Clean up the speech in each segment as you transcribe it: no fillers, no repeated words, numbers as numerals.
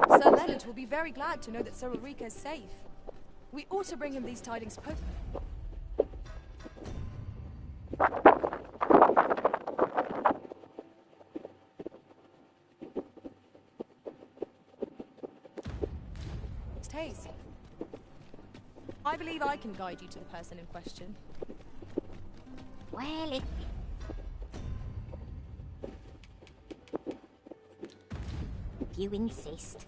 Sir Leonard will be very glad to know that Sir Ulrika is safe. We ought to bring him these tidings haste. I believe I can guide you to the person in question. Well, if you insist.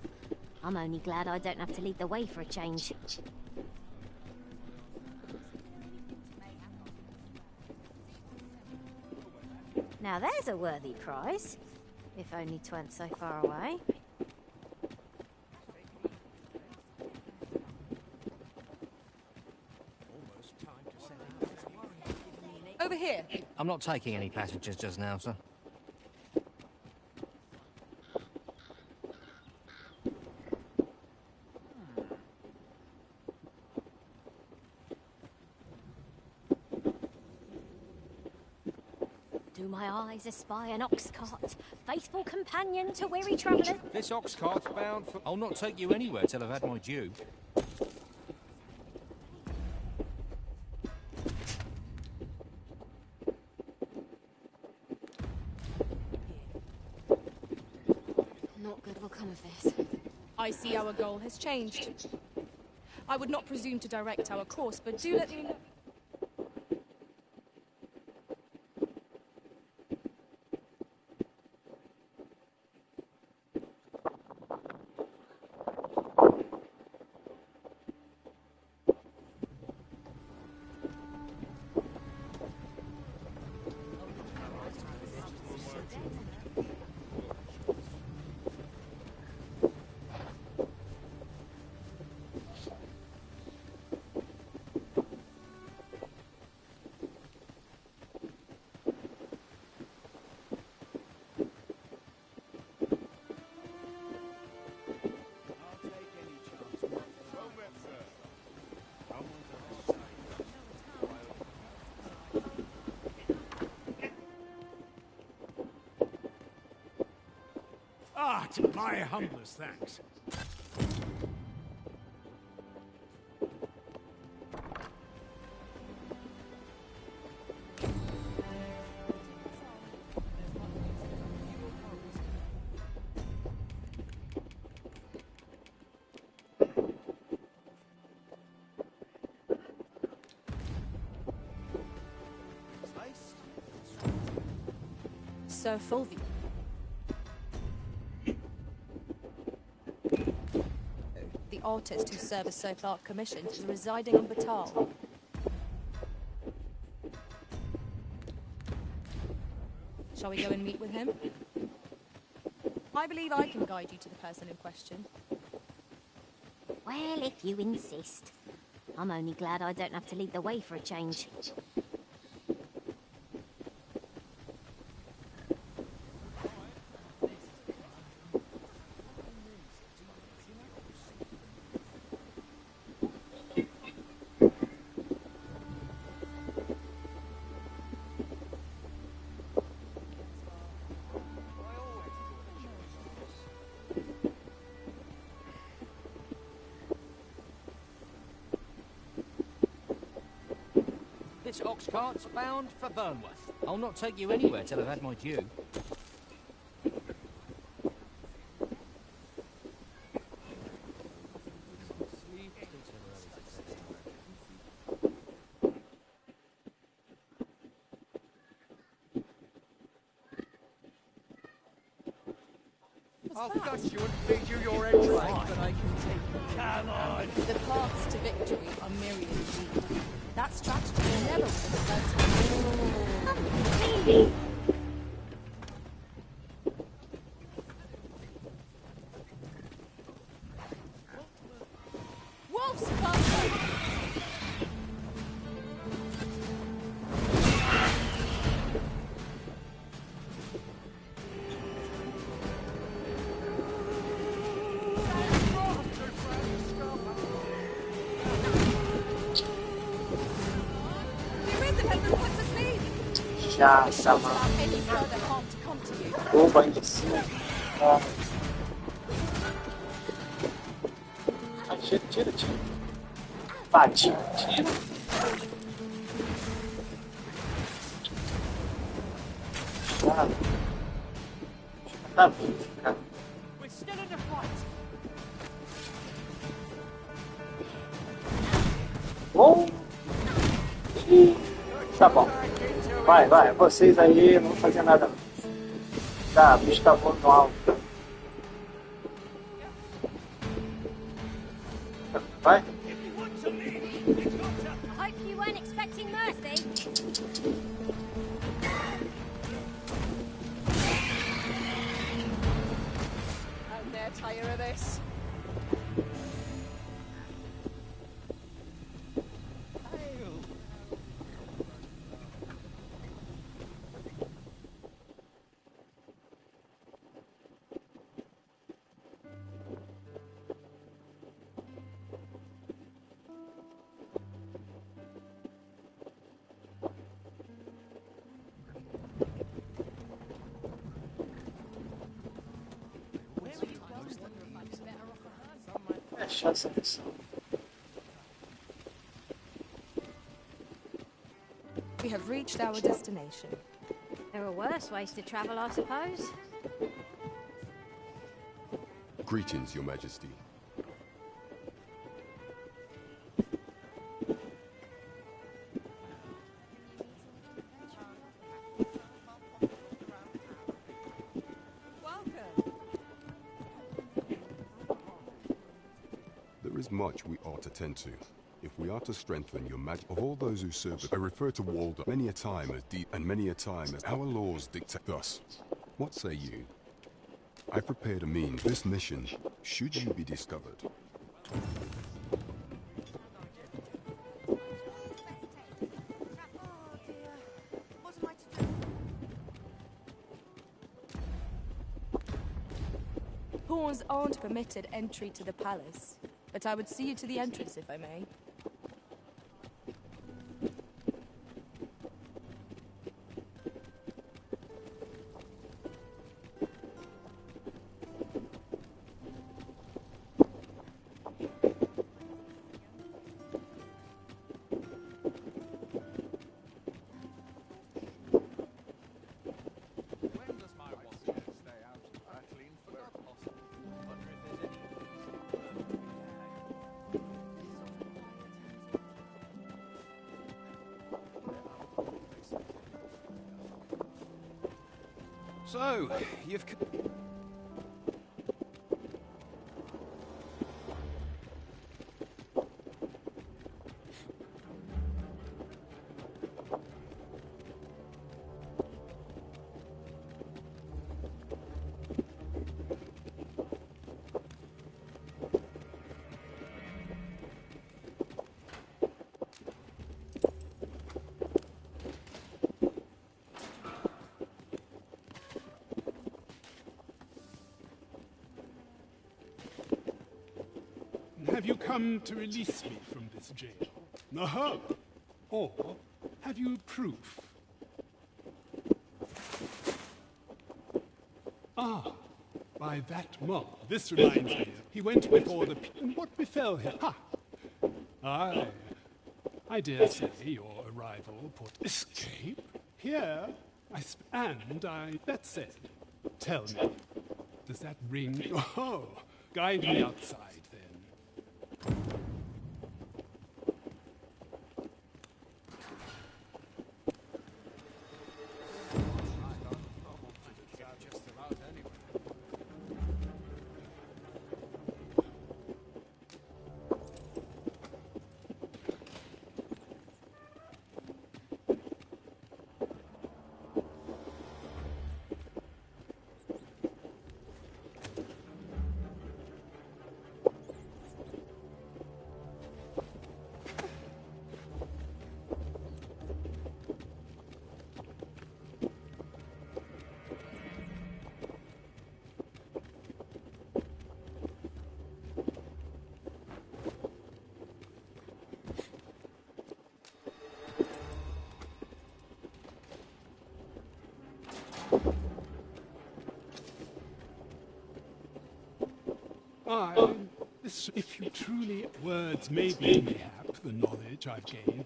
I'm only glad I don't have to lead the way for a change. Now there's a worthy prize. If only 'tweren't so far away. Over here. I'm not taking any passengers just now, sir. Do my eyes espy an ox cart, faithful companion to weary travellers? This ox cart's bound for... I'll not take you anywhere till I've had my due. Not good will come of this. I see our goal has changed. I would not presume to direct our course, but do let me know. My humblest thanks. Sir Fulvio. The artist whose service so far commissioned is residing on Batal. Shall we go and meet with him? I believe I can guide you to the person in question. Well, if you insist. I'm only glad I don't have to lead the way for a change. This ox cart's bound for Burnworth. I'll not take you anywhere till I've had my due. I'll gut you and feed you your eggs right, but I can take. Come on! The paths to victory are myriad indeed. That strategy never would have occurred to me. Wolves come! Já chama o bandido. Tira, tira, tira. Bate, tira. Chato. Tá vindo, cara. We're still in the fight. Bom. Tá bom. Vai, vai. Vocês aí, não vou fazer nada. Tá, o bicho tá voando alto. Vai. I hope you weren't expecting mercy. I'm near tired of this. Fechar essa missão. We have reached our destination. There are worse ways to travel, I suppose. Greetings, Your Majesty. There is much we ought to tend to. If we are to strengthen your of all those who serve, I refer to Walder many a time as and many a time as our laws dictate. Thus, what say you? I prepared a means. This mission, should you be discovered. Pawns aren't permitted entry to the palace, but I would see you to the entrance if I may. So, you've... Have you come to release me from this jail? Aha! Or have you proof? Ah, by that mob. This reminds me. He went before the... And what befell him? Ha! I dare say your arrival put escape here. That said, tell me, does that ring? Oh, guide me outside then. If you truly... Words may be, mayhap, the knowledge I've gained.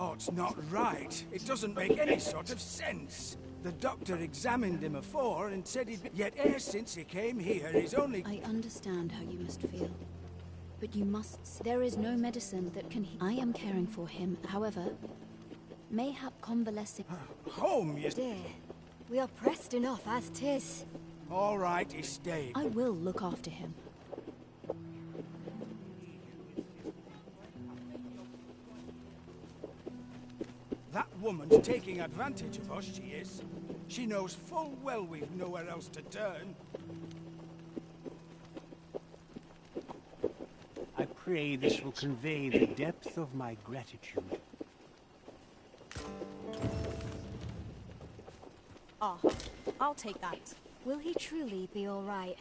Oh, it's not right. It doesn't make any sort of sense. The doctor examined him afore and said he'd... Yet e'er since he came here, he's only... I understand how you must feel. But you must... There is no medicine that can... I am caring for him, however. Mayhap convalescing... Home, you... Dear, we are pressed enough as 'tis. All right, he stayed. I will look after him. That woman's taking advantage of us, she is. She knows full well we've nowhere else to turn. I pray this will convey the depth of my gratitude. Ah, I'll take that. Will he truly be all right?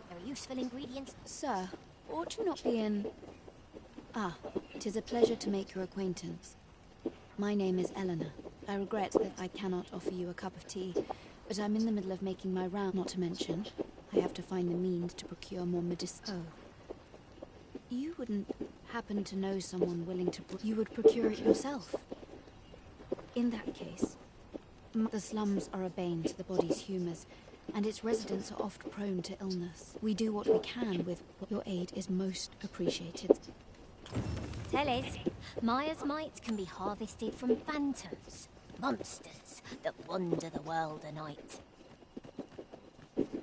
There are useful ingredients. Sir, ought you not be in... Ah, 'tis a pleasure to make your acquaintance. My name is Eleanor. I regret that I cannot offer you a cup of tea, but I'm in the middle of making my round. Not to mention, I have to find the means to procure more medicine. Oh. You wouldn't happen to know someone willing to... You would procure it yourself? In that case, the slums are a bane to the body's humours, and its residents are oft prone to illness. We do what we can with... Your aid is most appreciated. Tell us, Maya's might can be harvested from phantoms, monsters that wander the world a night.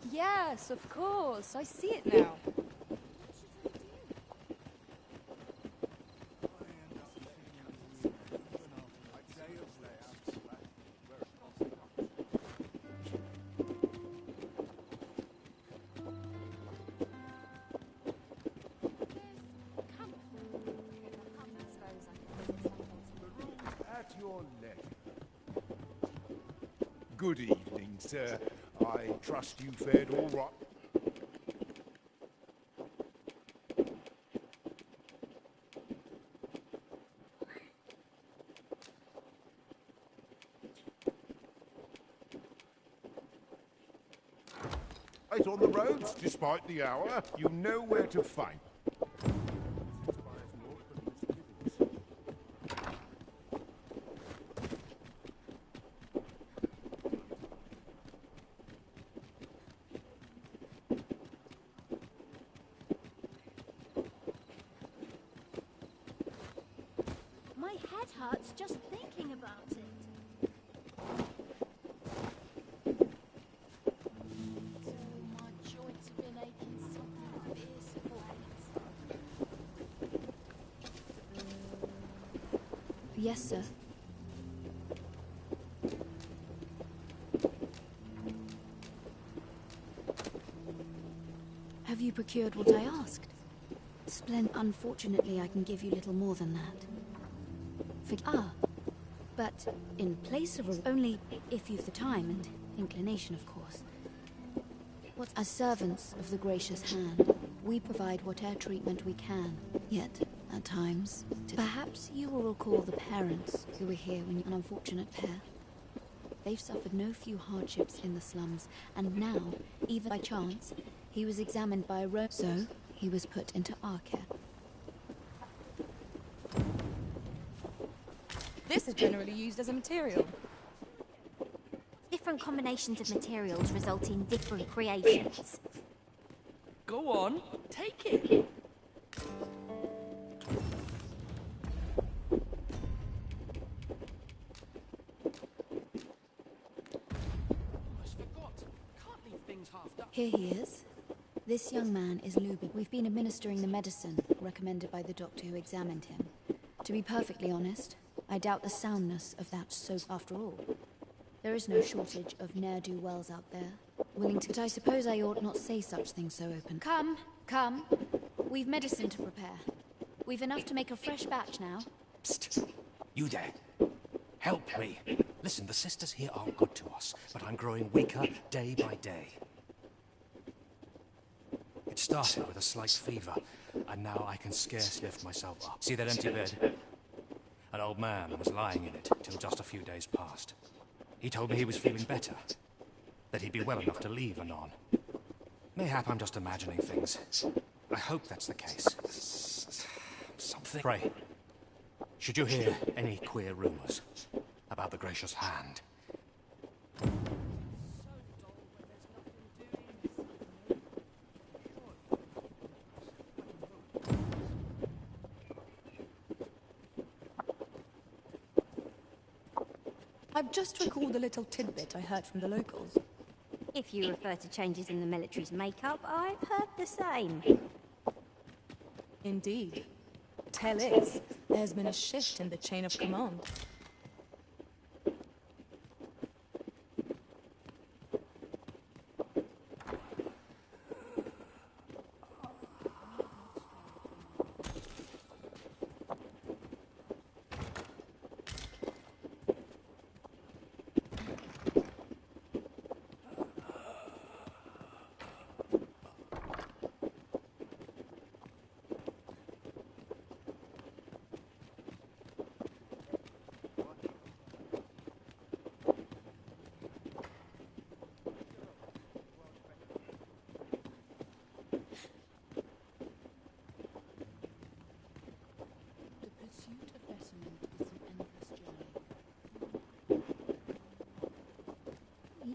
Yes, of course. I see it now. At your leisure. Good evening, sir. I trust you fared all right. Right on the roads, despite the hour. You know where to find. My head hurts just thinking about it. So my joints have been aching something fierce of late. Yes, sir. Have you procured what I asked? Unfortunately, I can give you little more than that. But in place of only if you've the time and inclination, of course. As servants of the gracious hand, we provide whatever treatment we can. Yet, at times, perhaps you will recall the parents who were here when you an unfortunate pair. They've suffered no few hardships in the slums, and now, even by chance, he was examined by a rogue, so he was put into our care. This is generally used as a material. Different combinations of materials result in different creations. Go on, take it. Almost forgot. Can't leave things half done. Here he is. This young man is Lubin. We've been administering the medicine recommended by the doctor who examined him. To be perfectly honest, I doubt the soundness of that soap after all. There is no shortage of ne'er-do-wells out there, willing to... But I suppose I ought not say such things so open. Come, come. We've medicine to prepare. We've enough to make a fresh batch now. Psst. You there. Help me. Listen, the sisters here are good to us, but I'm growing weaker day by day. It started with a slight fever, and now I can scarce lift myself up. See that empty bed? An old man was lying in it till just a few days past. He told me he was feeling better, that he'd be well enough to leave anon. Mayhap I'm just imagining things. I hope that's the case. Something... Pray, should you hear any queer rumors about the Gracious Hand? I've just recalled a little tidbit I heard from the locals. If you refer to changes in the military's makeup, I've heard the same. Indeed. Tell is, there's been a shift in the chain of command.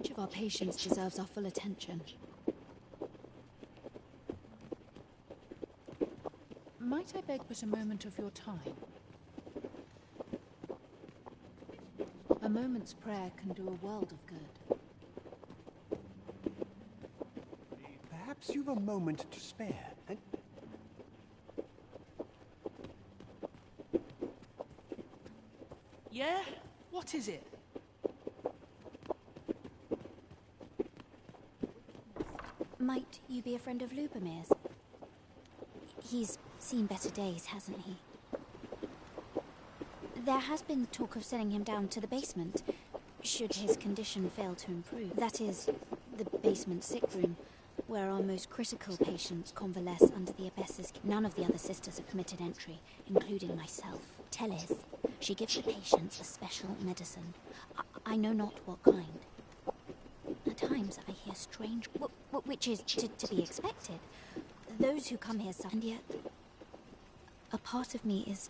Each of our patients deserves our full attention. Might I beg but a moment of your time? A moment's prayer can do a world of good. Perhaps you've a moment to spare, and... Yeah? What is it? Might you be a friend of Lubomir's? He's seen better days, hasn't he? There has been talk of sending him down to the basement, should his condition fail to improve. That is, the basement sick room, where our most critical patients convalesce under the abbess's... None of the other sisters are permitted entry, including myself. Teles, she gives the patients a special medicine. I know not what kind. At times I hear strange... which is to be expected. Those who come here suffer, and yet... a part of me is...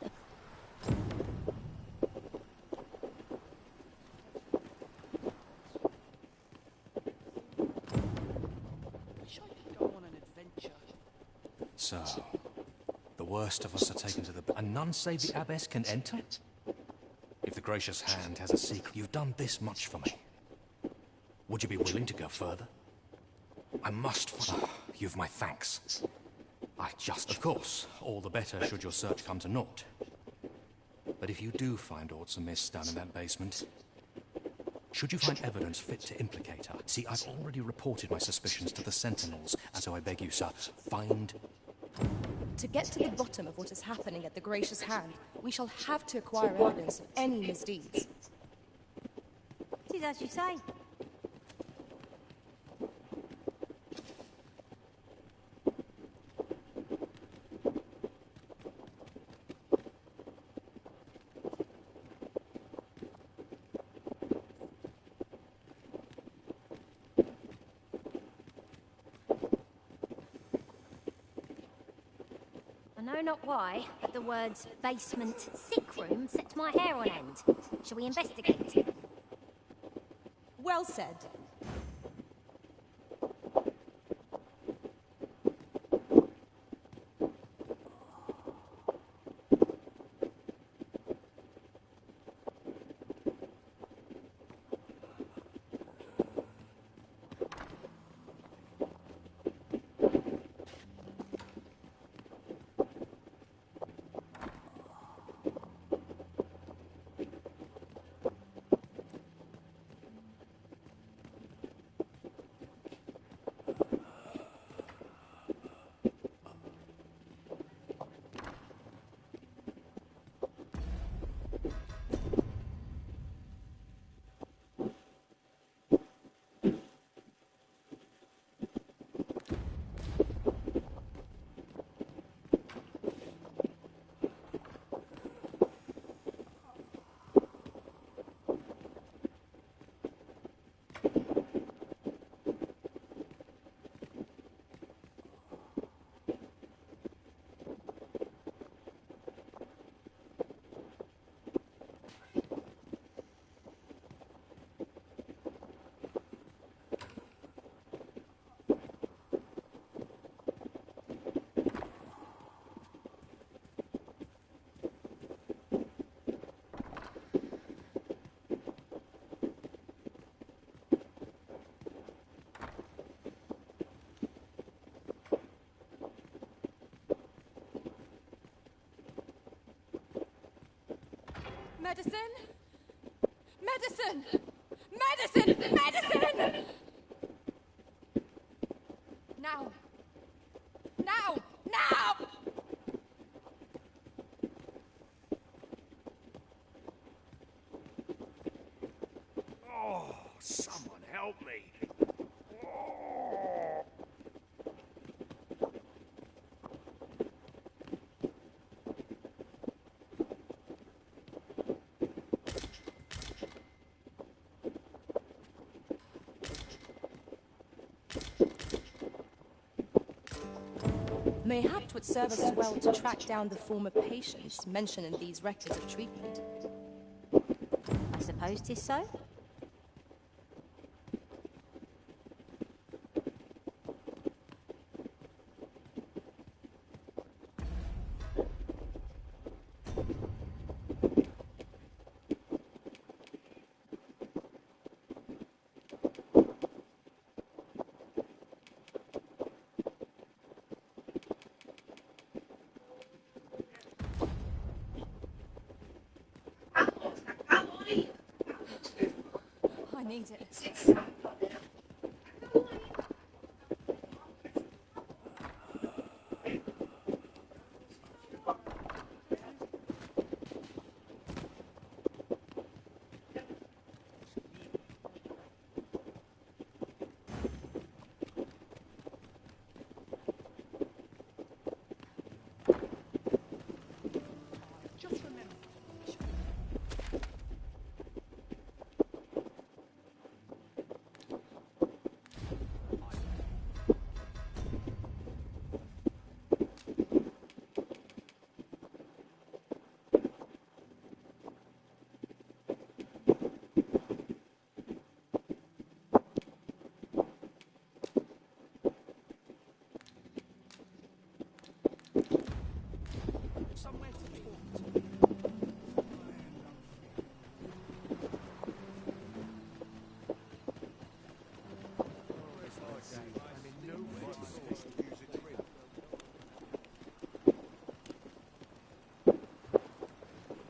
So, the worst of us are taken to the... And none say the abbess can enter? If the Gracious Hand has a secret... You've done this much for me. Would you be willing to go further? I must... you've my thanks. Of course, all the better should your search come to naught. But if you do find aught amiss down in that basement, should you find evidence fit to implicate her... See, I've already reported my suspicions to the Sentinels, and so I beg you, sir, find... To get to the bottom of what is happening at the Gracious Hand, we shall have to acquire evidence of any misdeeds. It is as you say. I know not why, but the words basement sick room set my hair on end. Shall we investigate? Well said. Medicine! Medicine! Medicine! Medicine! Now! Now! Now! Oh, someone help me. Oh. Mayhap 'twould serve us well to track down the former patients mentioned in these records of treatment. I suppose 'tis so. I need it.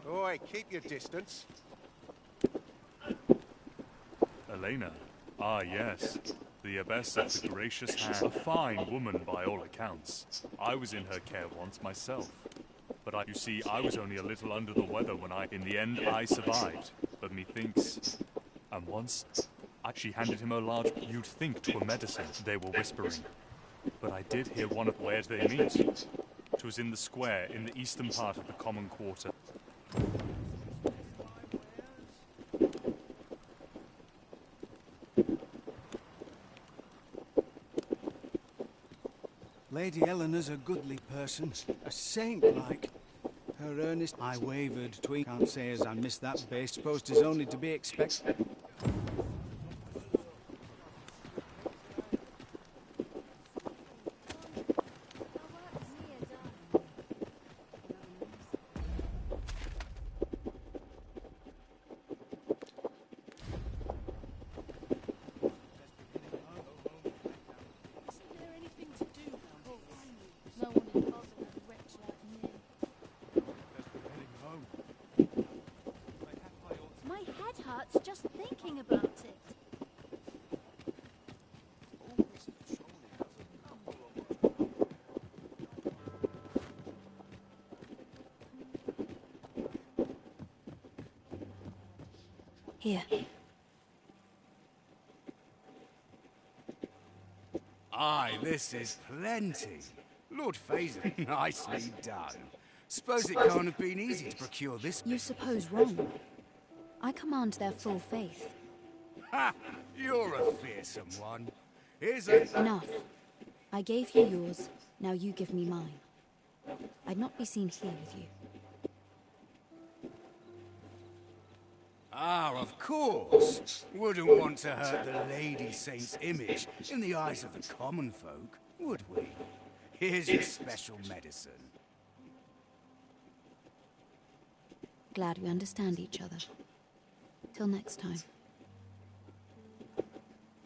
Oi, keep your distance. Elena. Ah, yes. The abbess of the gracious hand. A fine woman by all accounts. I was in her care once myself. But you see, I was only a little under the weather when in the end, I survived. But methinks... And once, she handed him a large... You'd think 'twere medicine, they were whispering. But I did hear one of where they meet. 'Twas in the square, in the eastern part of the common quarter. Lady Eleanor's a goodly person, a saint-like. Her earnest... I wavered, can't say as I missed that base, suppose 'tis only to be expected. My head hurts just thinking about it. Here. Aye, this is plenty. Lord Phaser, nicely done. Suppose it can't have been easy to procure this. You suppose wrong. I command their full faith. Ha! You're a fearsome one. Here's a... Enough. I gave you yours, now you give me mine. I'd not be seen here with you. Ah, of course. Wouldn't want to hurt the Lady Saint's image in the eyes of the common folk, would we? Here's your special medicine. Glad we understand each other. Till next time.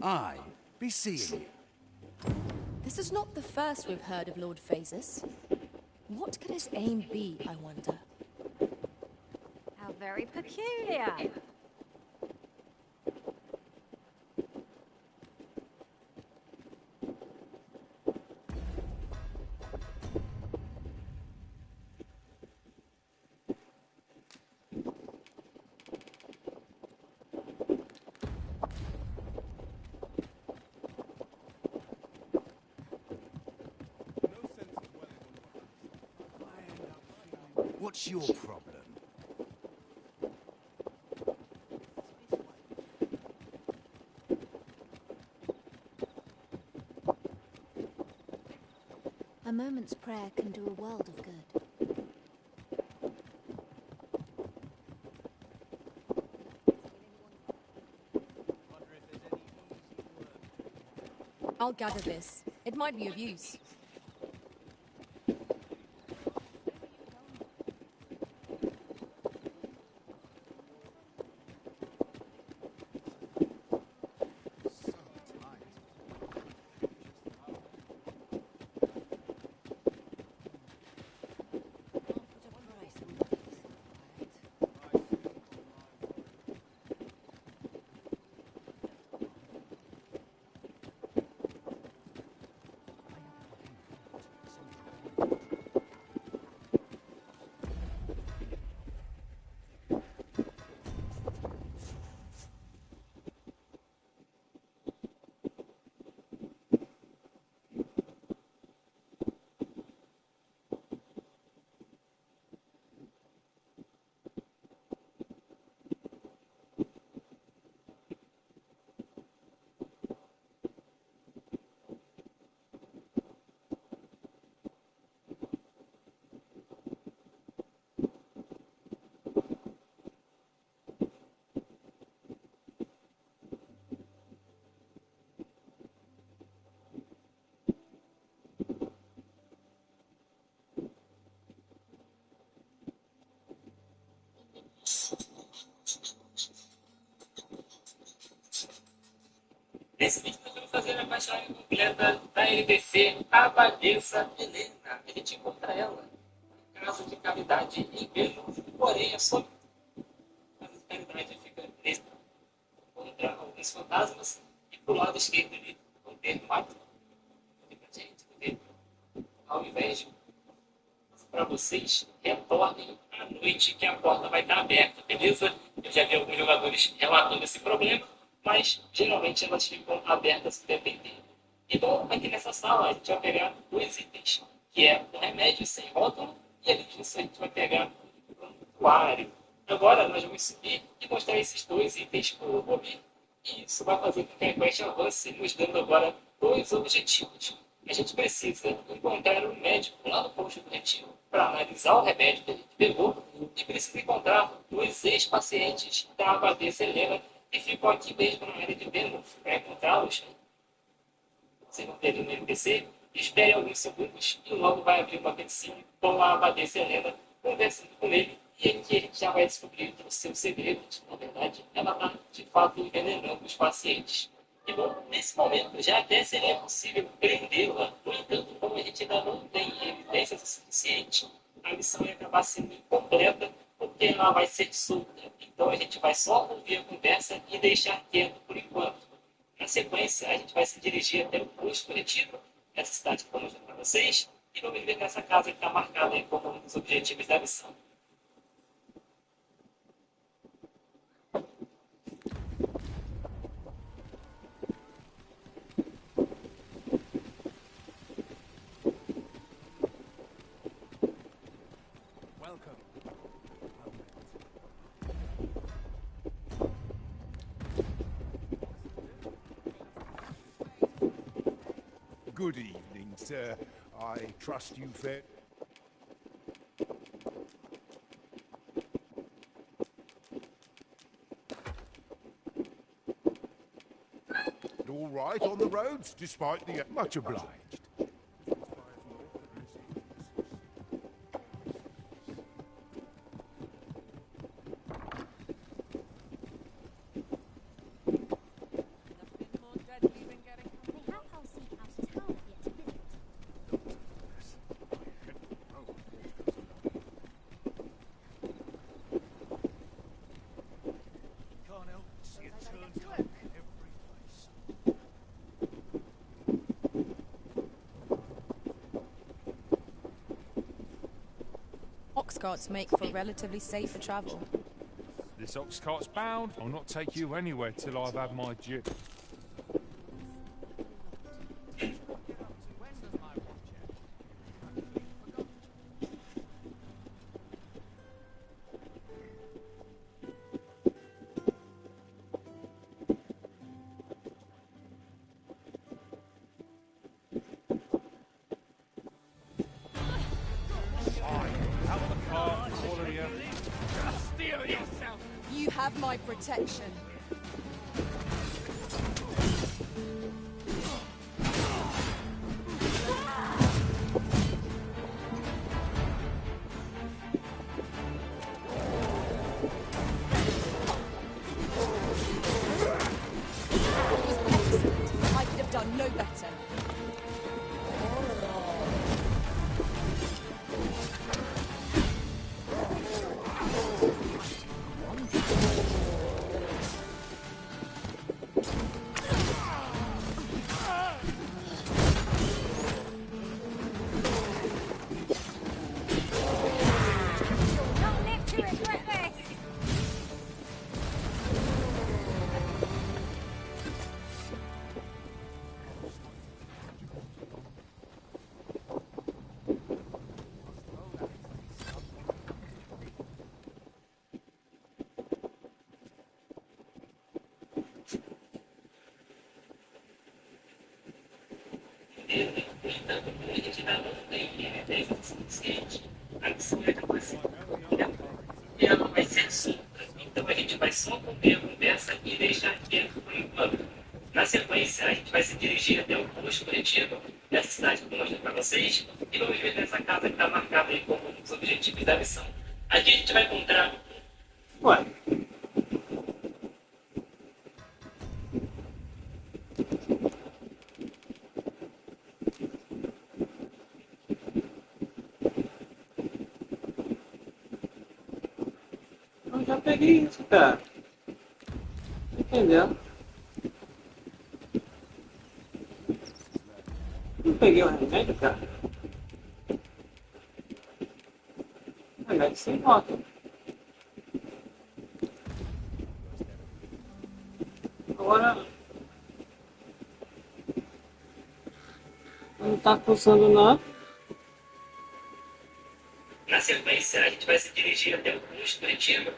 Aye, be seeing you. This is not the first we've heard of Lord Phasis. What could his aim be, I wonder? Our very peculiar. What's your problem? A moment's prayer can do a world of good. I'll gather this. It might be of use. Nesse vídeo nós vamos fazer a passagem completa da LDC à abadesa Helena. A gente encontra ela em casa de caridade em Vênus, porém é só a casa de caridade fica nesse. Encontra alguns fantasmas e pro lado esquerdo ali vão ter quatro. Gente, ao invés de para vocês, retornem à noite que a porta vai estar aberta, beleza? Eu já vi alguns jogadores relatando esse problema, mas geralmente elas ficam abertas dependendo. Então, aqui nessa sala, a gente vai pegar dois itens, que é um remédio sem rótulo e além disso a gente vai pegar um prontuário. Agora nós vamos subir e mostrar esses dois itens para o Bobby. E isso vai fazer com que a quest avance, nos dando agora dois objetivos. A gente precisa encontrar um médico lá no posto do retiro para analisar o remédio que a gente pegou e precisa encontrar dois ex-pacientes da abadesa Helena que ficam aqui mesmo na área de Vênus. Para encontrá-los, vocês vão ter no NPC, espere alguns segundos e logo vai abrir uma cutscene com a abadesa Helena conversando com ele e aqui a gente já vai descobrir os seus segredos. Na verdade, ela está de fato envenenando os pacientes. E bom, nesse momento já até seria possível prendê-la. No entanto, como a gente ainda não tem evidências o suficiente, a missão vai acabar sendo incompleta porque ela vai ser solta. Então a gente vai só ouvir a conversa e deixar quieto por enquanto. Na sequência, a gente vai se dirigir até o posto coletivo, essa cidade que eu vou mostrar para vocês, e vamos ver essa casa que está marcada aí como um dos objetivos da missão. Good evening, sir. I trust you fared. All right on the roads, despite the... Much obliged. ox carts make for relatively safer travel. This ox cart's bound. I'll not take you anywhere till I've had my due. You have my protection. I could have done no better. Ela vai ser solta. Então a gente vai só comer a conversa e deixar quieto por enquanto. Na sequência, a gente vai se dirigir até o posto coletivo dessa cidade que eu mostrei para vocês e vamos ver nessa casa que está marcada aí como um dos objetivos da missão. Aqui a gente vai encontrar. Ué. Eu já peguei isso, cara. Entendeu? Não peguei o remédio, cara. Remédio sem nota. Agora não tá pulsando nada. Na sequência, a gente vai se dirigir até o posto coletivo.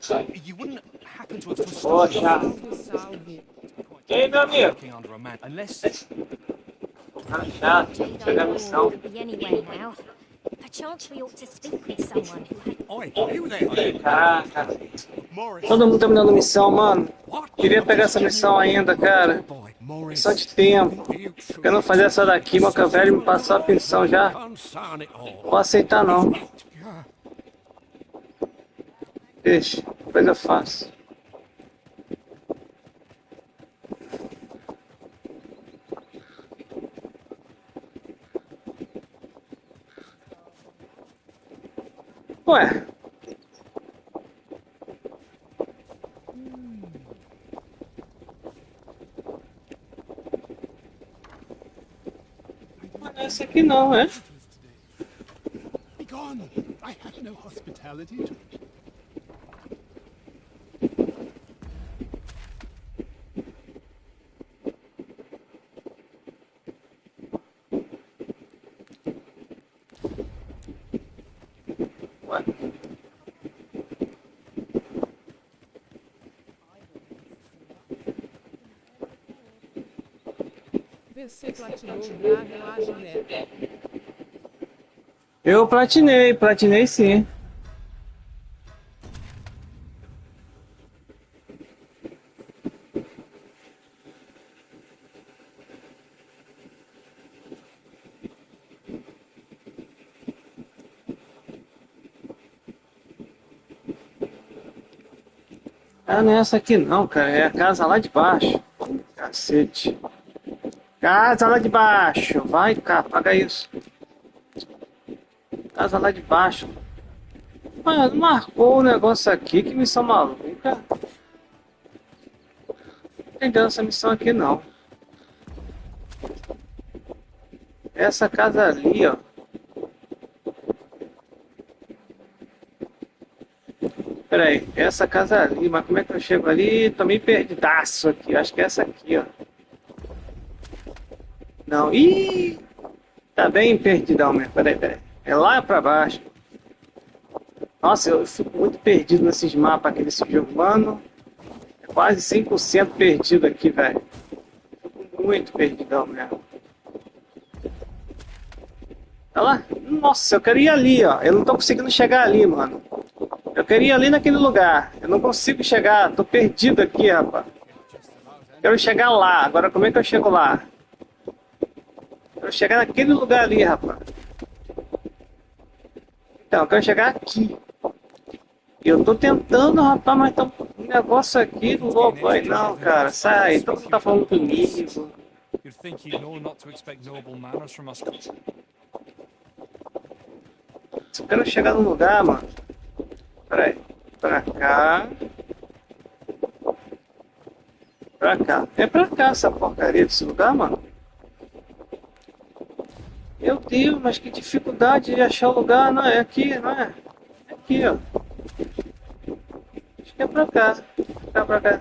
Say, you wouldn't happen to have twisted Poxa. E aí, meu amigo? working under a man unless Cara chato. Chega a missão. Could be anywhere now. Perchance we ought to speak with someone who has... Oi, you there? Caraca. Todo mundo terminando missão, mano. Queria pegar essa missão ainda, cara. Só de tempo. Eu não fazer essa daqui, moca velho, me passou a pensão já. Vou aceitar não. Deixa, depois eu faço. Ué. Não é esse aqui não, é? Be gone! I have no hospitality to... Você platinou na relagem neta. Eu platinei sim. Ah, não é essa aqui não, cara. É a casa lá de baixo. Cacete. Casa lá de baixo. Vai, cá, apaga isso. Casa lá de baixo. Mano, marcou o negócio aqui. Que missão maluca. Não entendendo essa missão aqui não. Essa casa ali, ó. Pera aí, essa casa ali, mas como é que eu chego ali? Tô meio perdidaço aqui. Acho que é essa aqui, ó. Não, ih! Tá bem perdidão mesmo. Pera aí. É lá pra baixo. Nossa, eu fico muito perdido nesses mapas aqui desse jogo, mano. É quase 100% perdido aqui, velho. Fico muito perdidão mesmo. Olha lá. Nossa, eu quero ir ali, ó. Eu não tô conseguindo chegar ali, mano. Eu queria ir ali naquele lugar. Eu não consigo chegar. Tô perdido aqui, rapaz. Quero chegar lá. Agora como é que eu chego lá? Quero chegar naquele lugar ali, rapaz. Então, eu quero chegar aqui. Eu tô tentando, rapaz, mas tá um negócio aqui louco aí. Não, cara, sai. Todo mundo tá falando comigo. You'd think he'd know not to expect noble manners from us. Eu quero chegar no lugar, mano. Pera aí. Pra cá. Pra cá. É pra cá essa porcaria desse lugar, mano? Meu Deus, mas que dificuldade de achar o lugar. Não, é aqui, não é? É aqui, ó. Acho que é pra cá. Pra cá.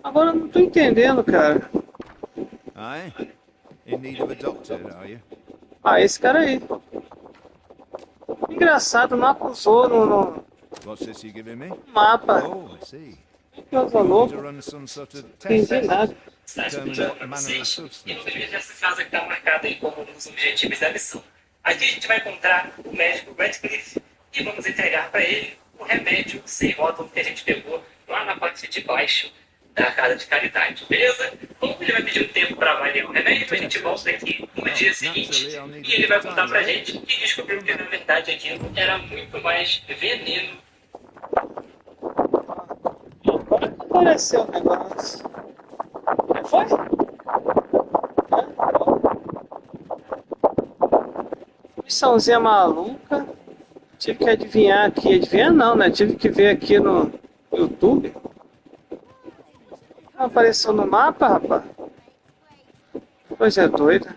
Agora eu não tô entendendo, cara. Aye? In need of a doctor, are you? Ah, esse cara aí. Engraçado, não acusou no What's this you're giving me? mapa. Oh, I see. Que coisa louca. To run some sort of Não entendi test. nada. Determine what manner of substance. E vamos ver essa casa que está marcada aí como um dos objetivos da missão. Aqui a gente vai encontrar o médico Radcliffe e vamos entregar para ele o remédio sem rótulo que a gente pegou lá na parte de baixo da casa de caridade, beleza? Como ele vai pedir um tempo para avaliar o remédio, a gente volta aqui no dia seguinte e ele vai contar pra gente que descobriu que na verdade aquilo era muito mais veneno. Apareceu o negócio. Foi? Missãozinha maluca. Tive que adivinhar aqui. Adivinhar não, né? Tive que ver aqui no YouTube. Não apareceu no mapa, rapaz. Coisa doida.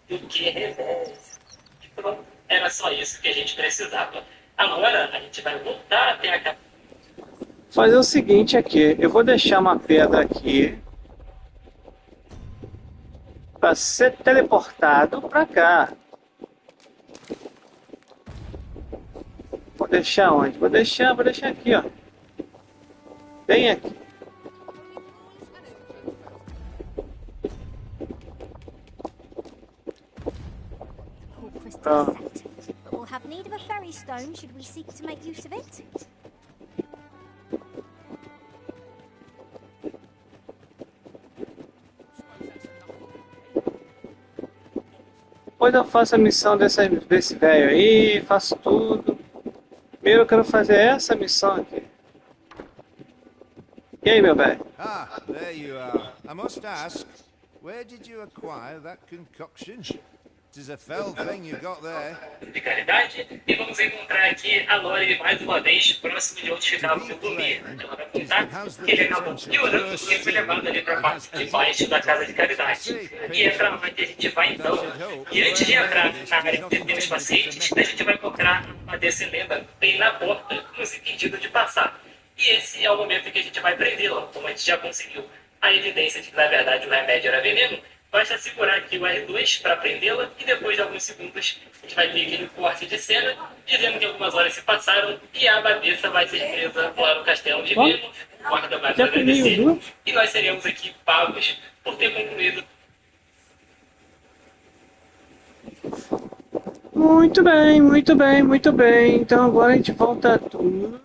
Do que revés. E pronto, era só isso que a gente precisava. Agora a gente vai voltar até a casa. Fazer o seguinte aqui. Eu vou deixar uma pedra aqui. Para ser teleportado para cá. Vou deixar onde? Vou deixar aqui, ó. Bem aqui. Crystal set, but we'll have need of a fairy stone should we seek to make use of it. Depois eu faço a missão desse velho aí, faço tudo. Primeiro eu quero fazer essa missão aqui. E aí, meu velho? Ah, there you are. I must ask, where did you acquire that concoction? It is a fell thing you've got there. De caridade, e vamos encontrar aqui a Lore mais uma vez, próximo de onde ficava o gourmet. Ela vai contar que ele acabou piorando e foi levado ali para a parte de baixo da casa de caridade. E é para lá que a gente vai então. E antes de entrar na área que tem os pacientes, a gente vai encontrar uma descendenta bem na porta, nos impedindo de passar. E esse é o momento que a gente vai prendê-la, como a gente já conseguiu a evidência de que na verdade o remédio era veneno. Basta segurar aqui o R2 para prendê-la e depois de alguns segundos a gente vai ter aquele corte de cena dizendo que algumas horas se passaram e a abadesa vai ser presa lá no castelo de Veno, o guarda vai nos agradecer e nós seremos aqui pagos por ter concluído. Muito bem, muito bem, muito bem. Então agora a gente volta tudo.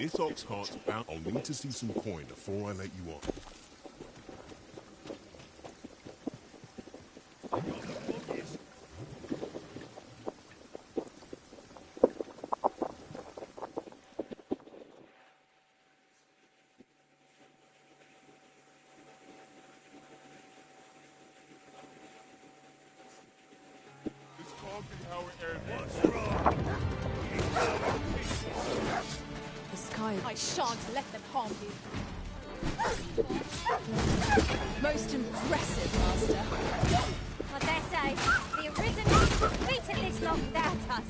This ox cart's bound. I'll need to see some coin before I let you off. The sky. I shan't let them harm you. Most impressive, Master. I dare say, the Arisen has completed this lot without us.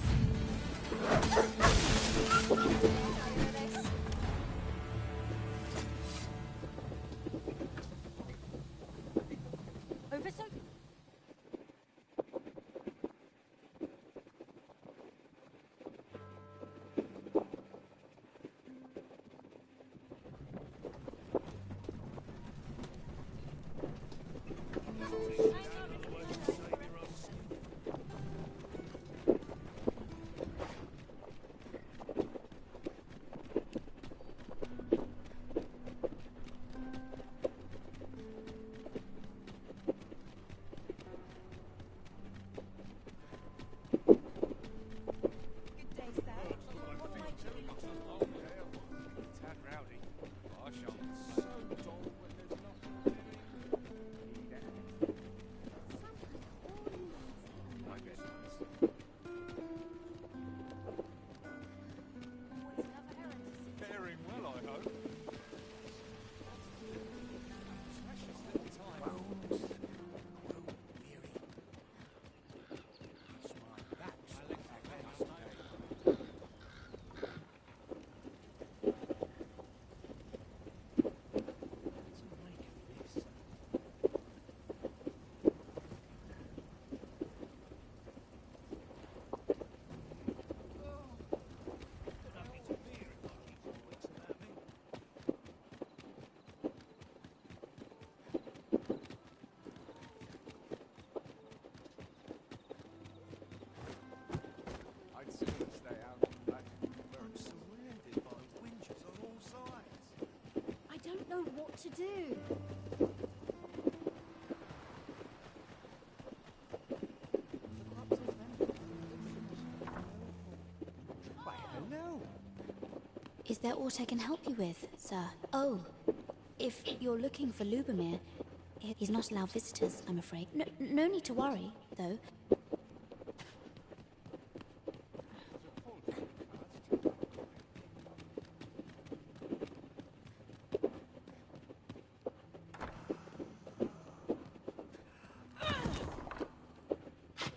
Over so... I don't know what to do. Why, hello. Is there aught I can help you with, sir? Oh, if you're looking for Lubomir, he's not allowed visitors, I'm afraid. No need to worry, though.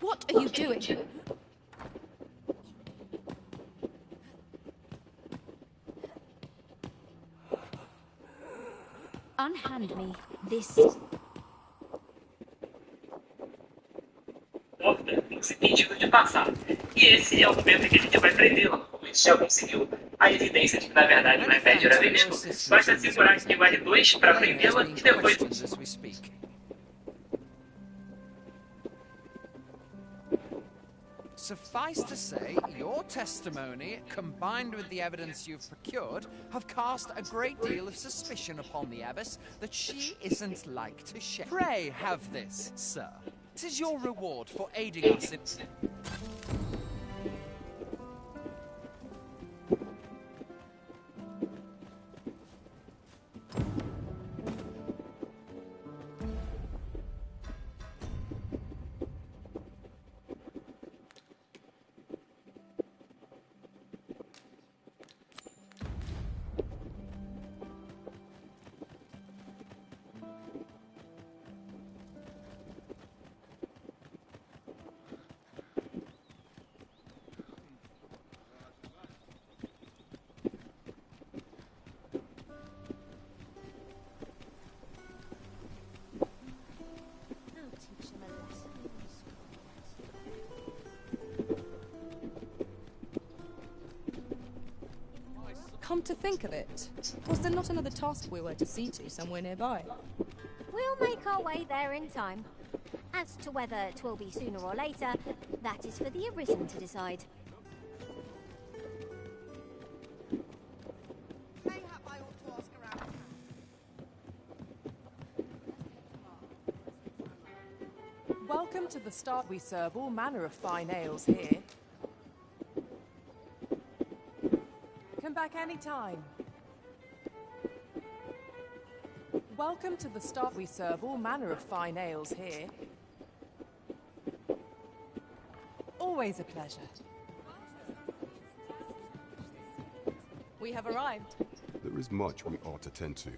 What are you doing? Unhand me this. Porta tem que ser impedido de passar. E esse é o momento em que a gente vai prendê-la, como a gente já conseguiu. A evidência de que, na verdade, o iPad era verídico. Basta segurar aqui o R2 para prendê-la e depois... Suffice to say, your testimony, combined with the evidence you've procured, have cast a great deal of suspicion upon the Abbess that she isn't like to share. Pray have this, sir. This is your reward for aiding us in... Come to think of it, was there not another task we were to see to somewhere nearby? We'll make our way there in time. As to whether 'twill be sooner or later, that is for the Arisen to decide. Welcome to the start. We serve all manner of fine ales here. Come back anytime. Welcome to the start. We serve all manner of fine ales here. Always a pleasure. We have arrived. There is much we ought to tend to.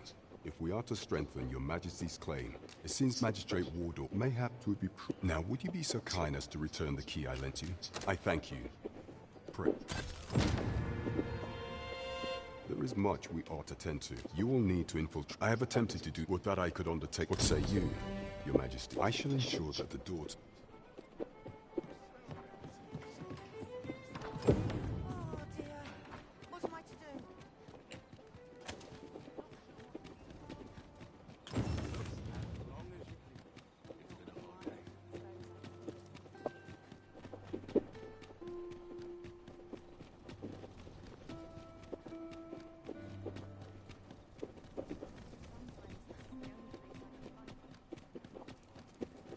If we are to strengthen your Majesty's claim, it seems Magistrate Wardle may have to be... Now, would you be so kind as to return the key I lent you? I thank you. Pray. There is much we ought to tend to. You will need to infiltrate. I have attempted to do what that I could undertake. What say you, Your Majesty? I shall ensure that the door...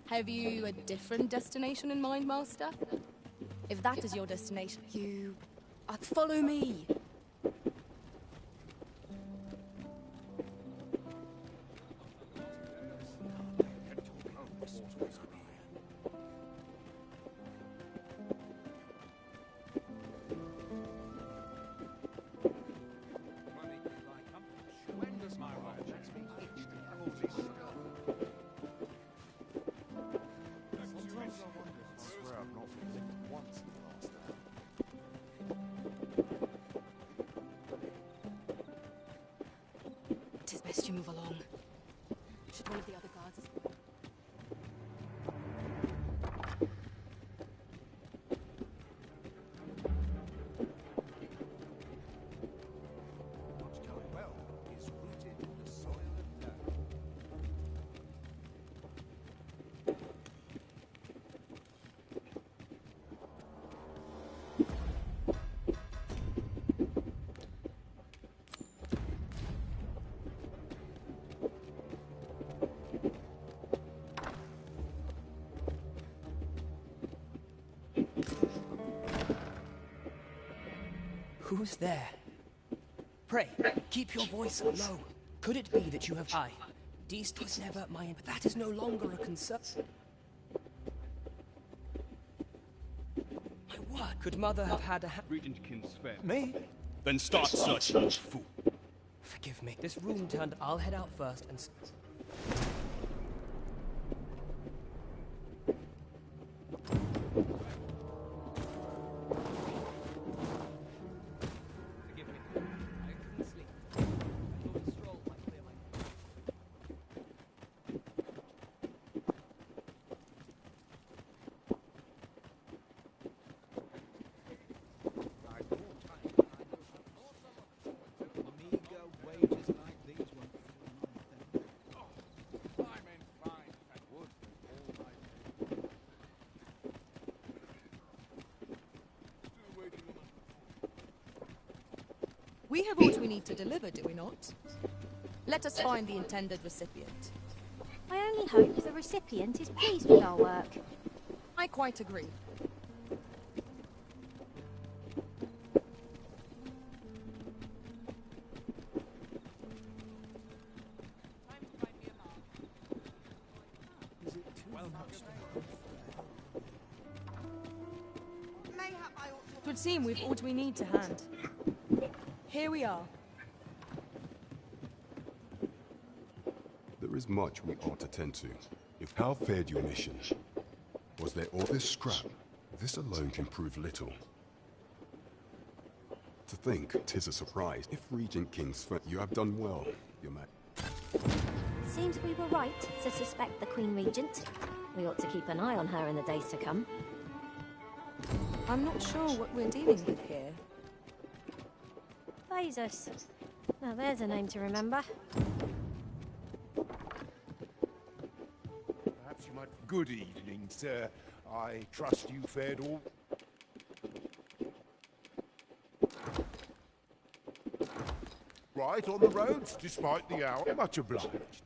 Have you a different destination in mind, Master? If that is your destination, you... follow me! It is best you move along. Should one of the other guards... Who's there? Pray, keep your voice low. Could it be that you have... Deast was never my... But that is no longer a concern. My word, could Mother have had a... Regent Kinsfair. Me? Then start searching, fool. Forgive me. This room turned... I'll head out first and... We have what we need to deliver, do we not? Let us find the intended recipient. I only hope the recipient is pleased with our work. I quite agree. It would seem we've all we need to hand. Here we are. There is much we ought to tend to. If how fared your mission? Was there all this scrap? This alone can prove little. To think, 'tis a surprise. If Regent Kingsford, you have done well, Your Majesty. Seems we were right to suspect the Queen Regent. We ought to keep an eye on her in the days to come. I'm not sure what we're dealing with here. Vasus. Now there's a name to remember. Perhaps you might... Good evening, sir. I trust you fared all... Right on the roads, despite the hour. Much obliged.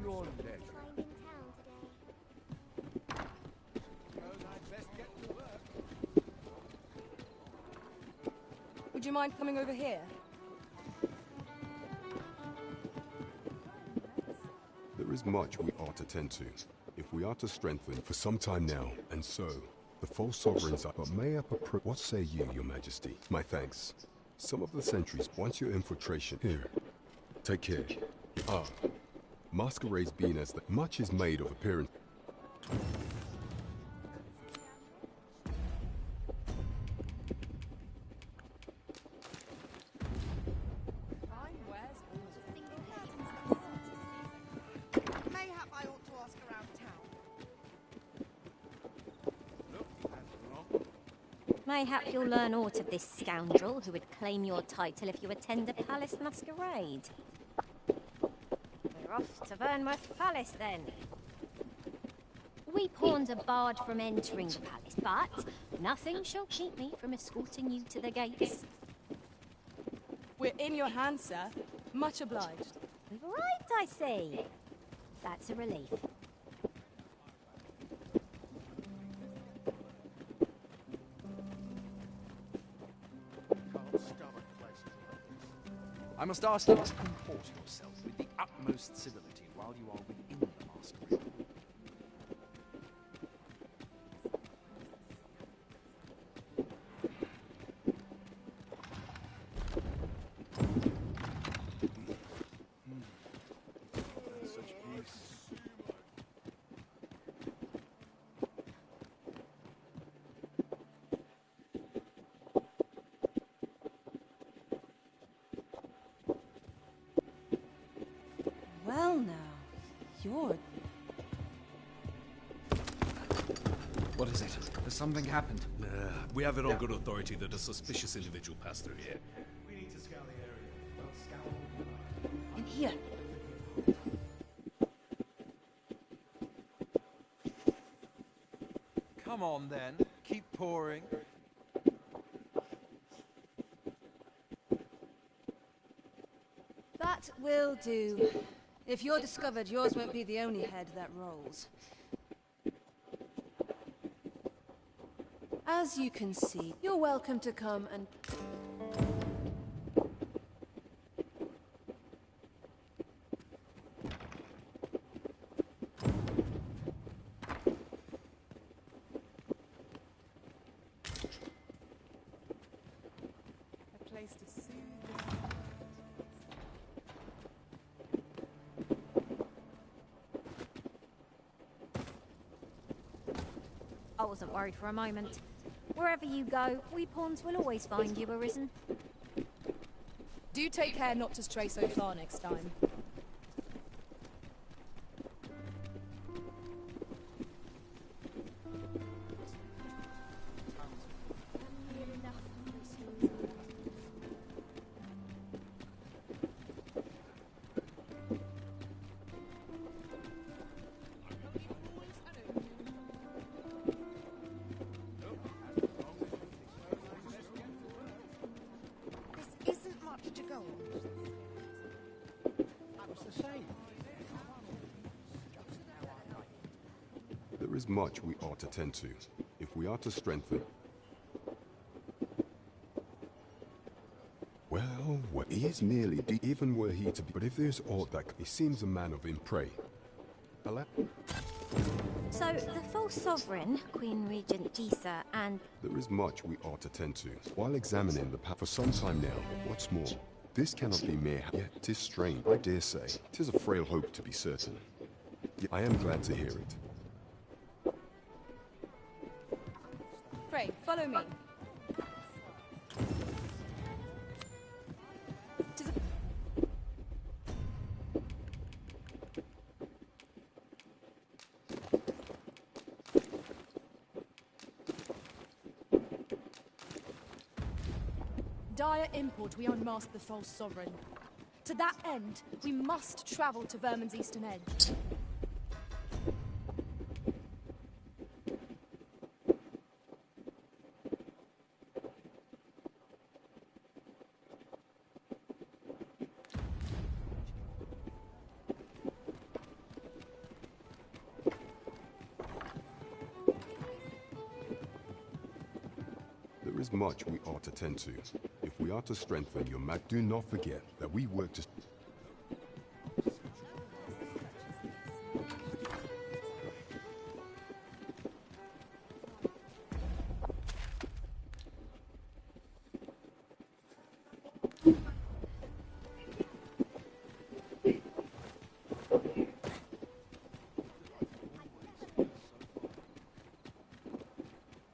your leisure. Suppose I'd best get to work. Would you mind coming over here? There is much we ought to tend to, if we are to strengthen for some time now, and so, the false sovereigns are, but may I what say you, your majesty? My thanks. Some of the sentries want your infiltration. Here, take care. Ah, masquerades being as that much is made of appearance. Mayhap I ought to ask around town. Mayhap you'll learn aught of this scoundrel who would claim your title if you attend a palace masquerade. We're off to Vernworth Palace then. We pawns are barred from entering the palace, but nothing shall keep me from escorting you to the gates. We're in your hands, sir. Much obliged. Right, I see. That's a relief. I must ask you to comport yourself with the utmost civility while you are within the masquerade. Such peace. Well now, you're... What is it? Has something happened? We have it on good authority that a suspicious individual passed through here. We need to scour the area. Well, scour. In here. Come on then, keep pouring. That will do. If you're discovered, yours won't be the only head that rolls. As you can see, you're welcome to come and... A place to soothe. I wasn't worried for a moment. Wherever you go, we pawns will always find you arisen. Do take care not to stray so far next time. This isn't much to go on. That was the same. There is much we ought to tend to, if we are to strengthen. Well, he is merely even were he to be, but if there's aught that he seems a man of prey. So, the false sovereign, Queen Regent Disa, and... There is much we ought to tend to, while examining the path for some time now. What's more, this cannot be mere, yet 'tis strange, I dare say. 'Tis a frail hope to be certain. Yet I am glad to hear it. Pray, follow me. Dire import we unmask the false sovereign. To that end, we must travel to Vermin's eastern edge. much we ought to tend to. If we are to strengthen your do not forget that we work to...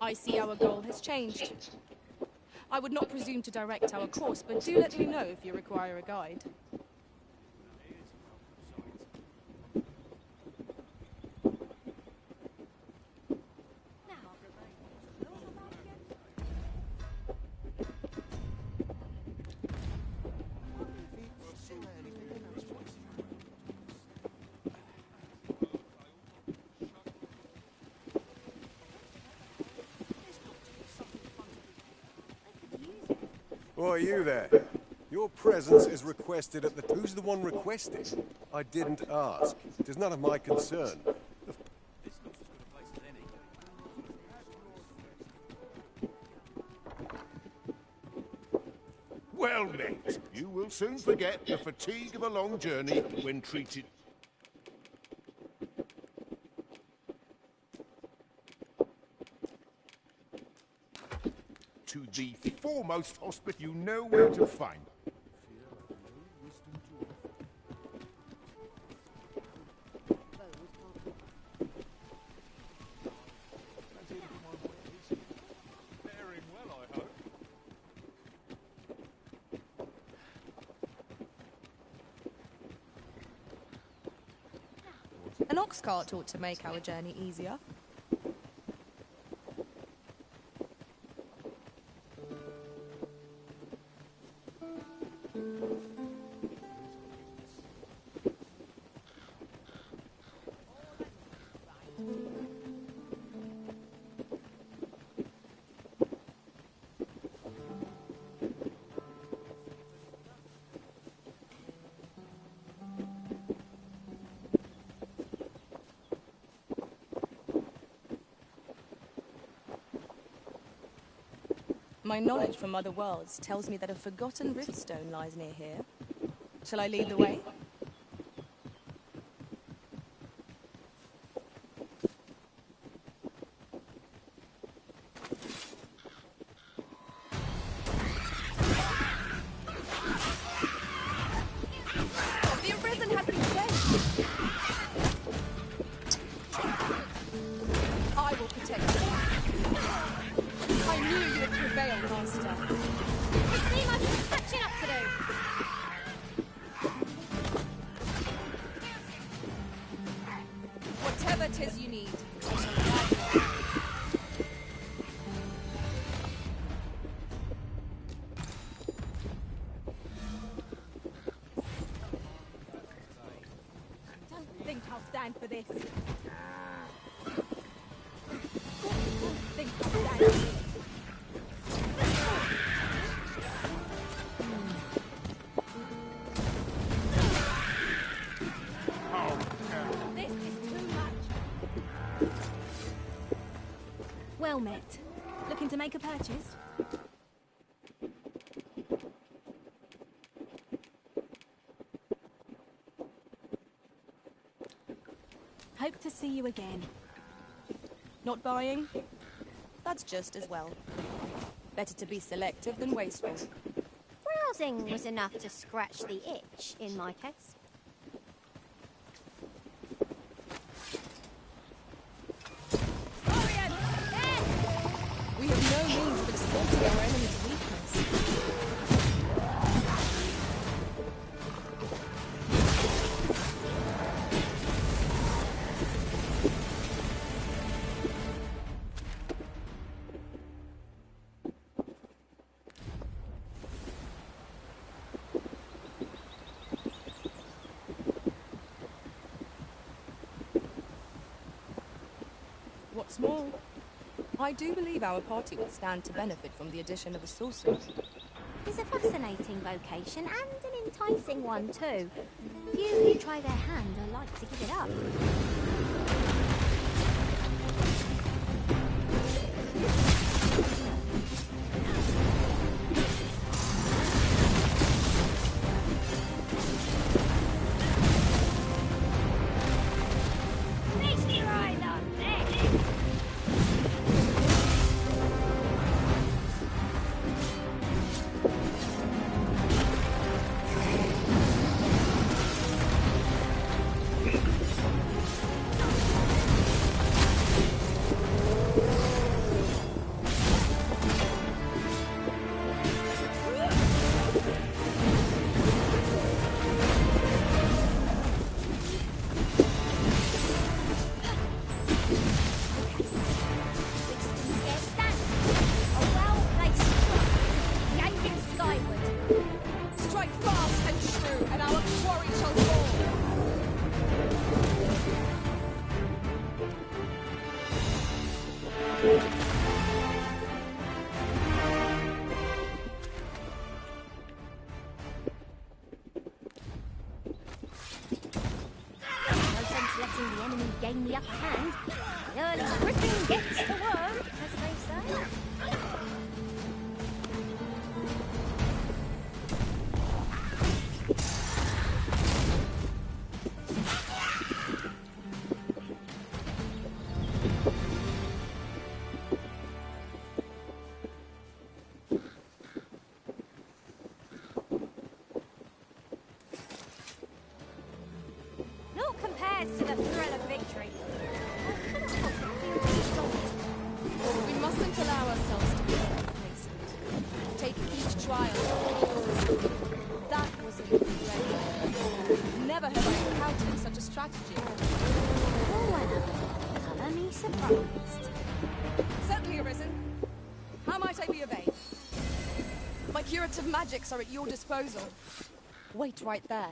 I see our goal has changed. I would not presume to direct our course, but do let me know if you require a guide. Why, you there? Your presence is requested at the... Who's the one requesting? I didn't ask. It is none of my concern. Well met. You will soon forget the fatigue of a long journey when treated... to the foremost hospital you know where to find. Faring well, I hope. An ox cart ought to make our journey easier. My knowledge from other worlds tells me that a forgotten riftstone lies near here. Shall I lead the way? The arisen has been saved! I will protect you. I knew you would prevail, Master. It seems I've been catching up today. Whatever 'tis you need, I shall guide you. Don't think I'll stand for this. Don't think I'll stand for this. This is too much. Well met. Looking to make a purchase? Hope to see you again. Not buying? That's just as well. Better to be selective than wasteful. Browsing was enough to scratch the itch, in my case. We have no means of exploiting our enemy's weakness. What's more, I do believe our party will stand to benefit from the addition of a sorcerer. It's a fascinating vocation and an enticing one too. Few who try their hand are like to give it up. letting the enemy gain the upper hand. The early griffin gets the worm, as they say. Naught compares to the thrill of victory. We mustn't allow ourselves to be complacent. Take each trial. That was incredible. Never have I encountered such a strategy. Oh, well, colour me surprised. Certainly, Arisen. How might I be of aid? My curative magics are at your disposal. Wait right there.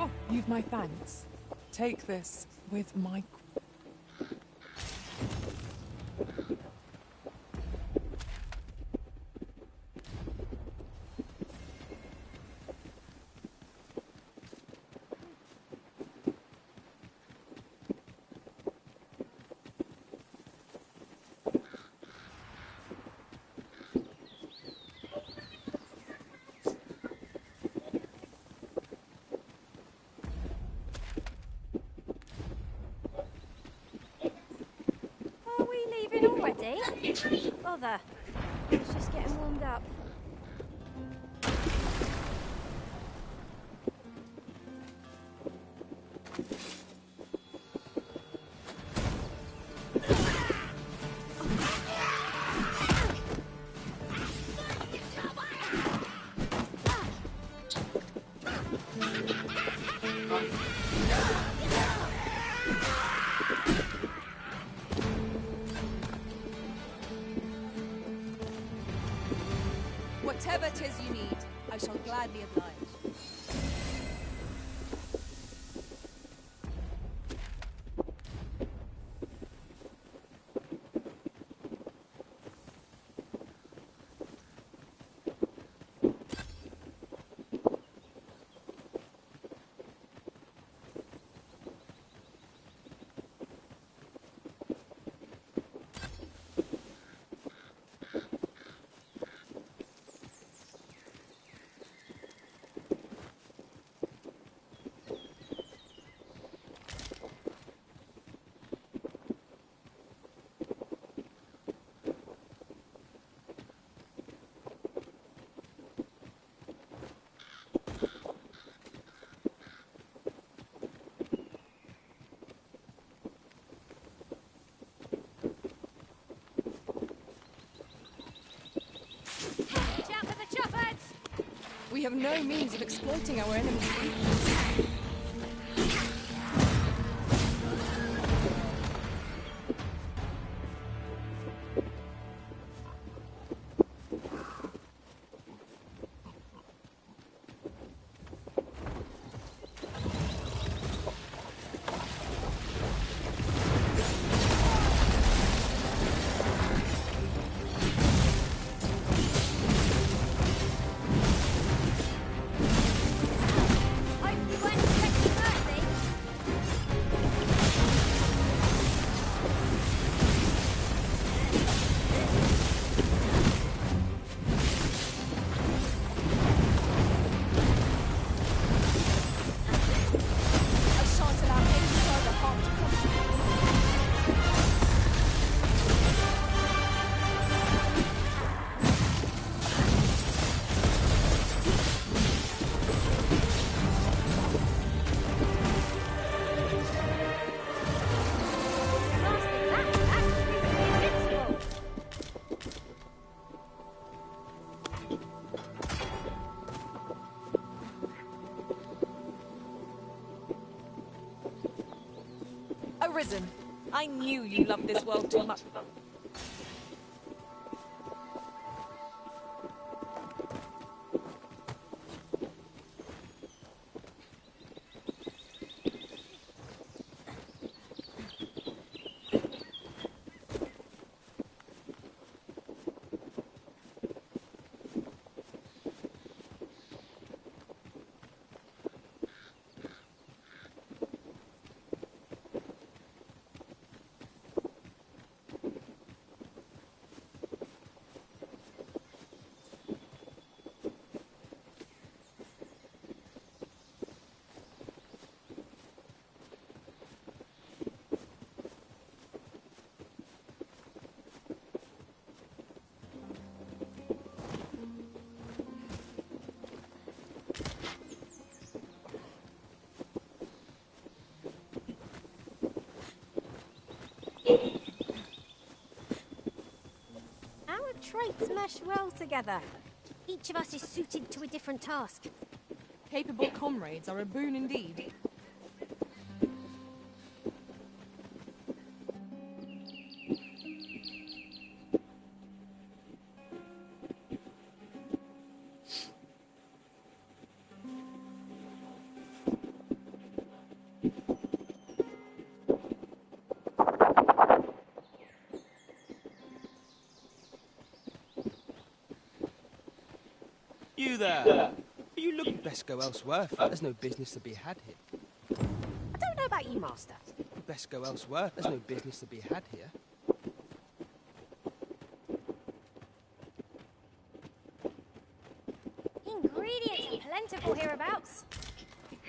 Oh, you've my thanks. Take this with my... Are we leaving already? Bother. I was just getting warmed up. Whatever 'tis you need, I shall gladly oblige. Jump at the choppers! We have no means of exploiting our enemy's weakness. Arisen, I knew you loved this world too much. Our traits mesh well together. Each of us is suited to a different task. Capable comrades are a boon indeed. You there! You look best go elsewhere. There's no business to be had here. I don't know about you, Master. You best go elsewhere. There's no business to be had here. Ingredients are plentiful hereabouts.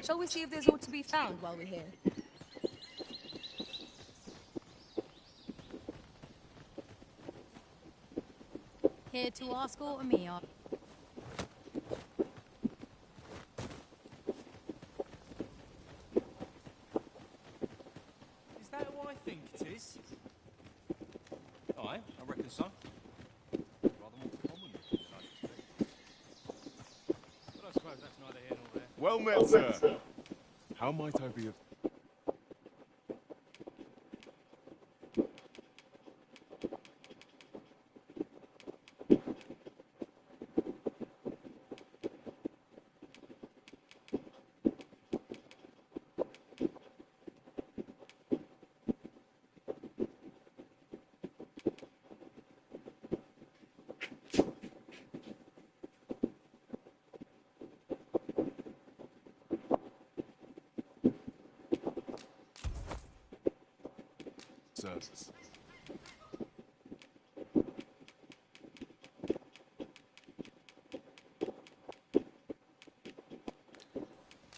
Shall we see if there's aught to be found while we're here? Here to ask aught of me, Is that who I think it is? Aye, I reckon so. Rather more common, so to speak. But I suppose that's neither here nor there. Well met, sir. How might I be of... service?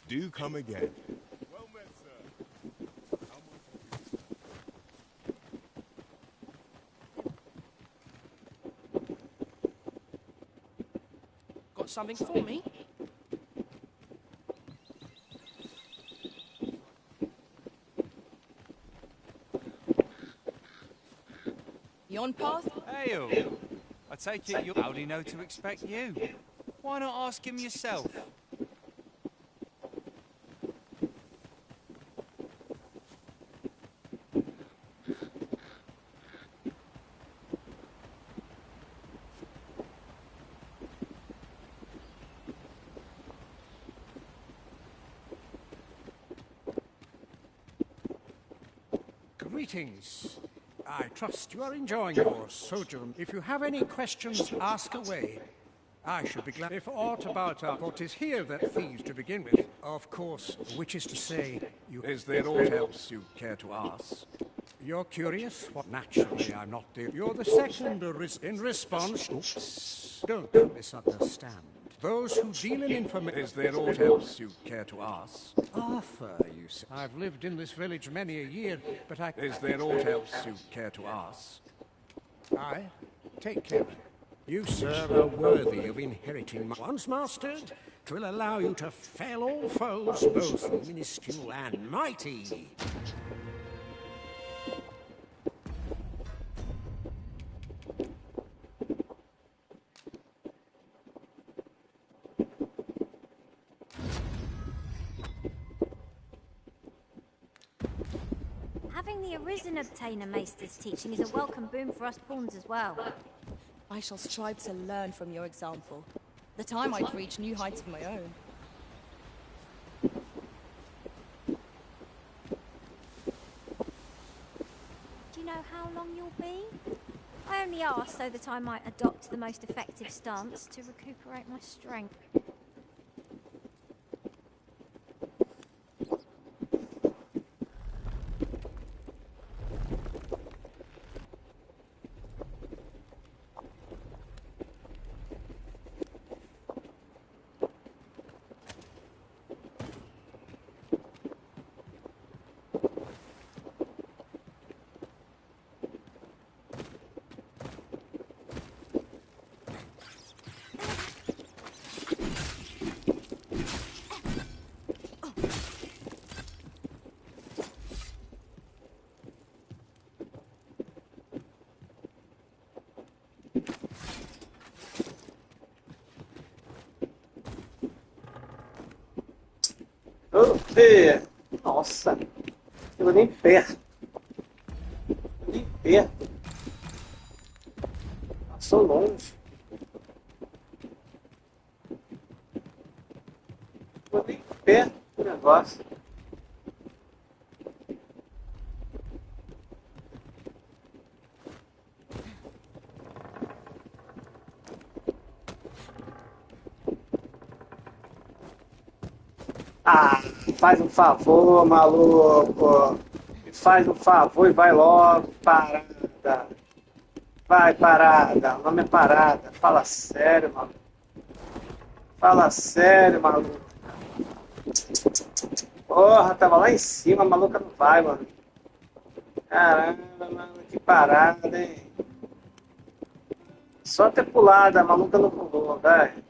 Do come again. Well met, sir. How might I be of... Got something for me? On path? Hail! I take it you already know to expect you. Why not ask him yourself? Greetings. I trust you are enjoying your sojourn. If you have any questions, ask away. I should be glad if aught about what is here that fees to begin with. Of course, which is to say, you... Is there aught else you care to ask? You're curious? What? Naturally, I'm not the... You're the second in response... Oops. Don't misunderstand. Those who deal in information... Is there aught else you care to ask? Arthur, you say. I've lived in this village many a year, but I... Is there aught else you care to ask? Aye. Take care. You, sir, are worthy of inheriting my... Once mastered, 'twill allow you to fell all foes, both minuscule and mighty. Hearing the Arisen obtainer Maester's teaching is a welcome boon for us pawns as well. I shall strive to learn from your example. The time I'd reach new heights of my own. Do you know how long you'll be? I only asked so that I might adopt the most effective stance to recuperate my strength. Nossa, chegou nem perto. Nem perto. Passou longe. Chegou nem perto do negócio. Ah, faz um favor, maluco. Me faz um favor e vai logo. Parada. Vai, parada. O nome é parada. Fala sério, maluco. Fala sério, maluco. Porra, tava lá em cima, a maluca não vai, mano. Caramba, mano, que parada, hein? Só ter pulado, a maluca não pulou, velho.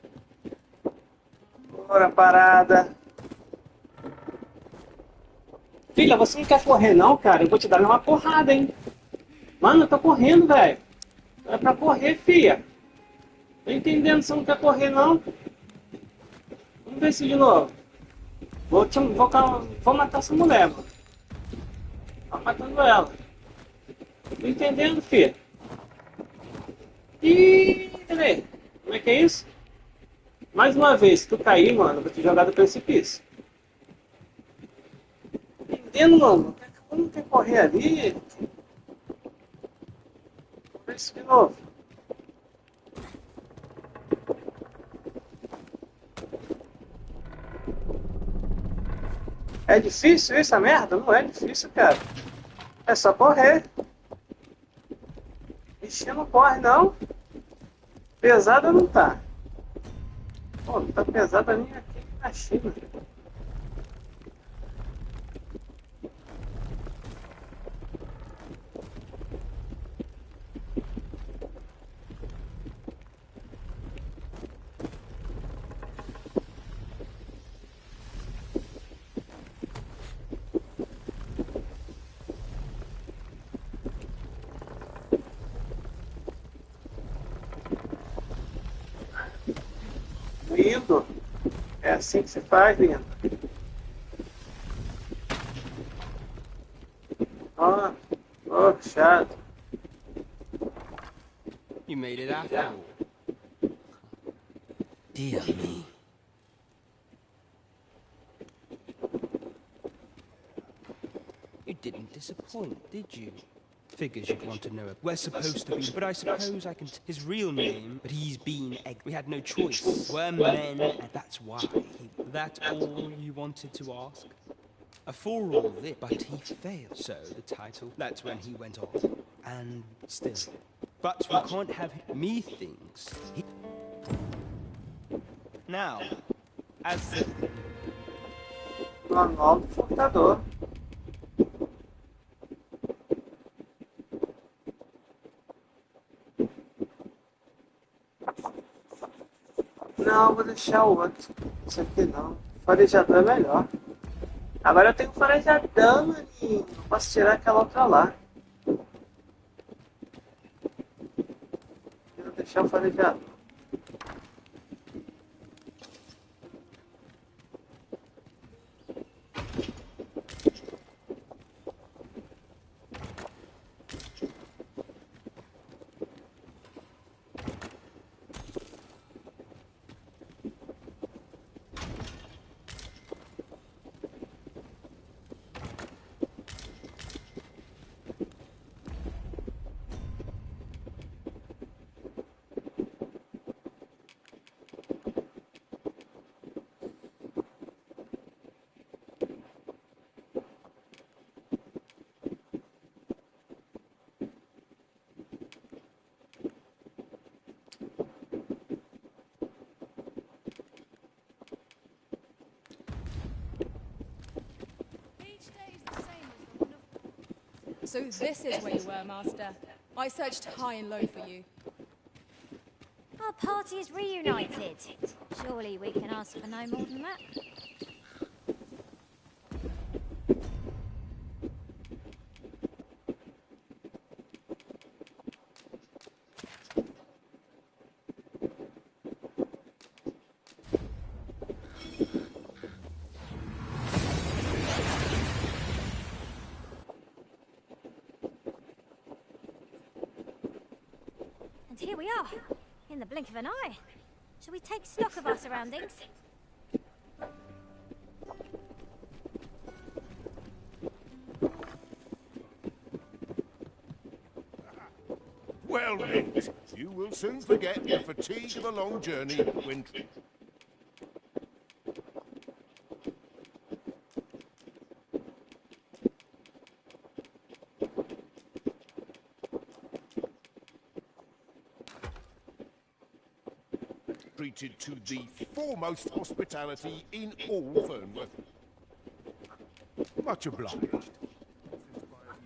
Bora, parada. Filha, você não quer correr não, cara? Eu vou te dar uma porrada, hein? Mano, eu tô correndo, velho. É pra correr, filha. Tô entendendo, você não quer correr não? Vamos ver isso de novo. Vou matar essa mulher, mano. Tá matando ela. Tô entendendo, filha. Ih, peraí. Como é que é isso? Mais uma vez, se tu cair, mano, eu vou te jogar do precipício. Entendendo, mano? Como tem que correr ali? Vamos ver isso de novo. É difícil essa merda? Não é difícil, cara. É só correr. Ixi, não corre, não. Pesada não tá. Pô, não tá pesada nem aqui na China. Lindo. É assim que se faz, lindo. Ó, ó, chato. You made it after all. Dear me. You didn't disappoint, did you? Figures you'd want to know. We're supposed to be, but I suppose I can. His real name, but he's been egg. We had no choice. We're men, and that's why. That's all you wanted to ask? For all this, but he failed. So the title. That's when he went off, and still. But we can't have him. Methinks. Now, as the Manual do computador. Não, vou deixar o outro. Isso aqui não. Farejador é melhor. Agora eu tenho farejador, maninho. Não posso tirar aquela outra lá. Vou deixar o farejador. So this is where you were, Master. I searched high and low for you. Our party is reunited. Surely we can ask for no more than that. And here we are, in the blink of an eye. Shall we take stock of our surroundings? Well, mate, you will soon forget the fatigue of a long journey when... treated to the foremost hospitality in all Fernworth. Much obliged.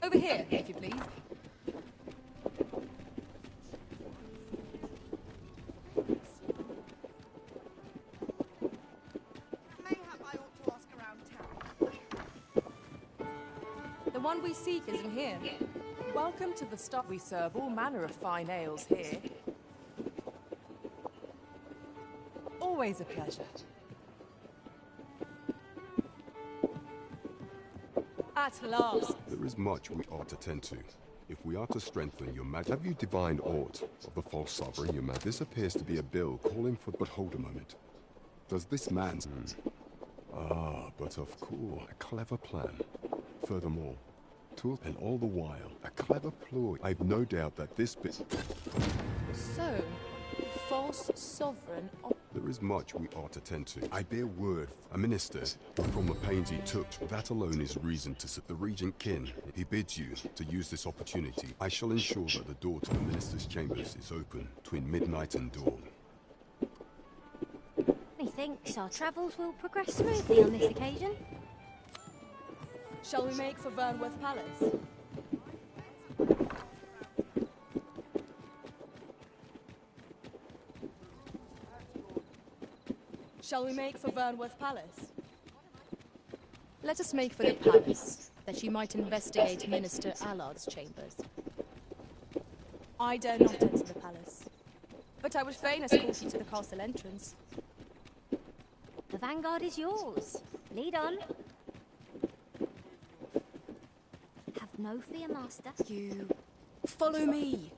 Over here, if you please. The one we seek is in here. Welcome to the stop. We serve all manner of fine ales here. Always a pleasure. At last. There is much we ought to tend to. If we are to strengthen your magic, have you divined aught of the false sovereign, your majesty? This appears to be a bill calling for... But hold a moment. Does this man's... Ah, but of course, a clever plan. Furthermore, and all the while, a clever ploy. I've no doubt that this bit... So, the false sovereign... There is much we ought to tend to. I bear word, a minister, from the pains he took, that alone is reason to set the regent kin. He bids you to use this opportunity. I shall ensure that the door to the minister's chambers is open between midnight and dawn. Methinks our travels will progress smoothly on this occasion. Shall we make for Vernworth Palace? Shall we make for Vernworth Palace? Let us make for the palace, that you might investigate Minister Allard's chambers. I dare not enter the palace, but I would fain escort you to the castle entrance. The vanguard is yours. Lead on. Have no fear, master. You... follow me.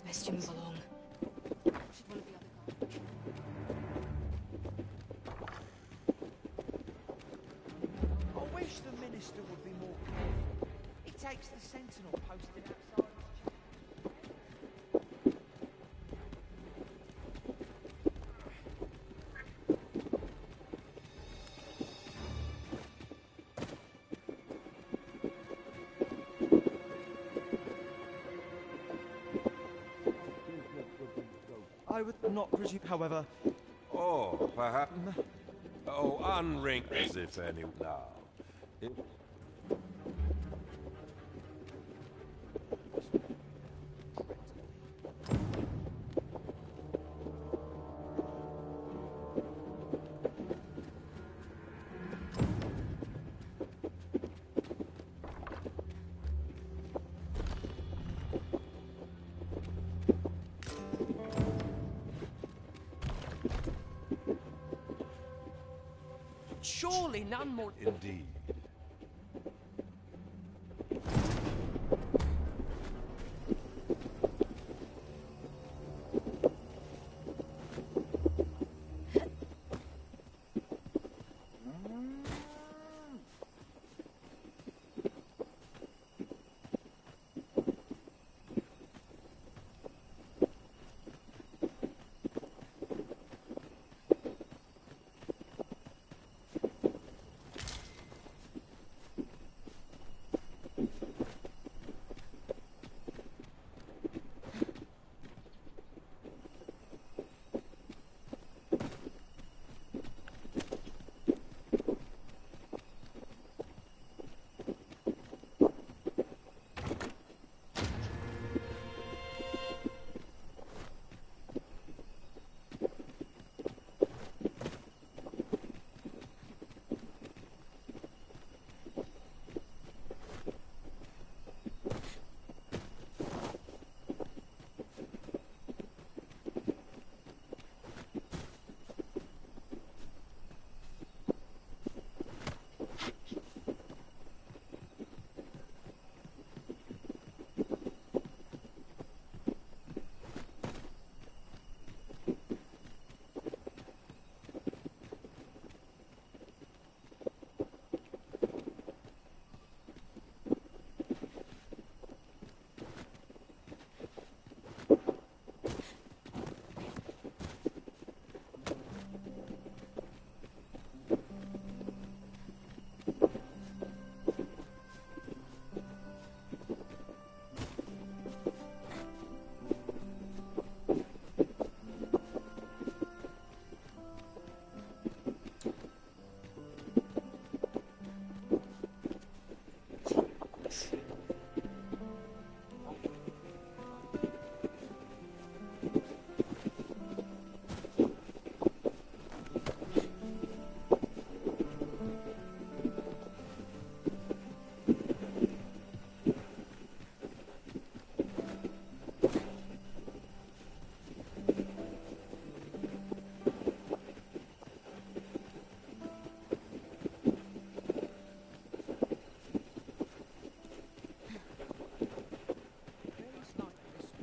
Best you move along. I wish the minister would be more careful. He takes the sentinel posted outside his chamber. I would not presume, however... Oh, perhaps... Oh, unring as if any... Now. Surely none more... Indeed.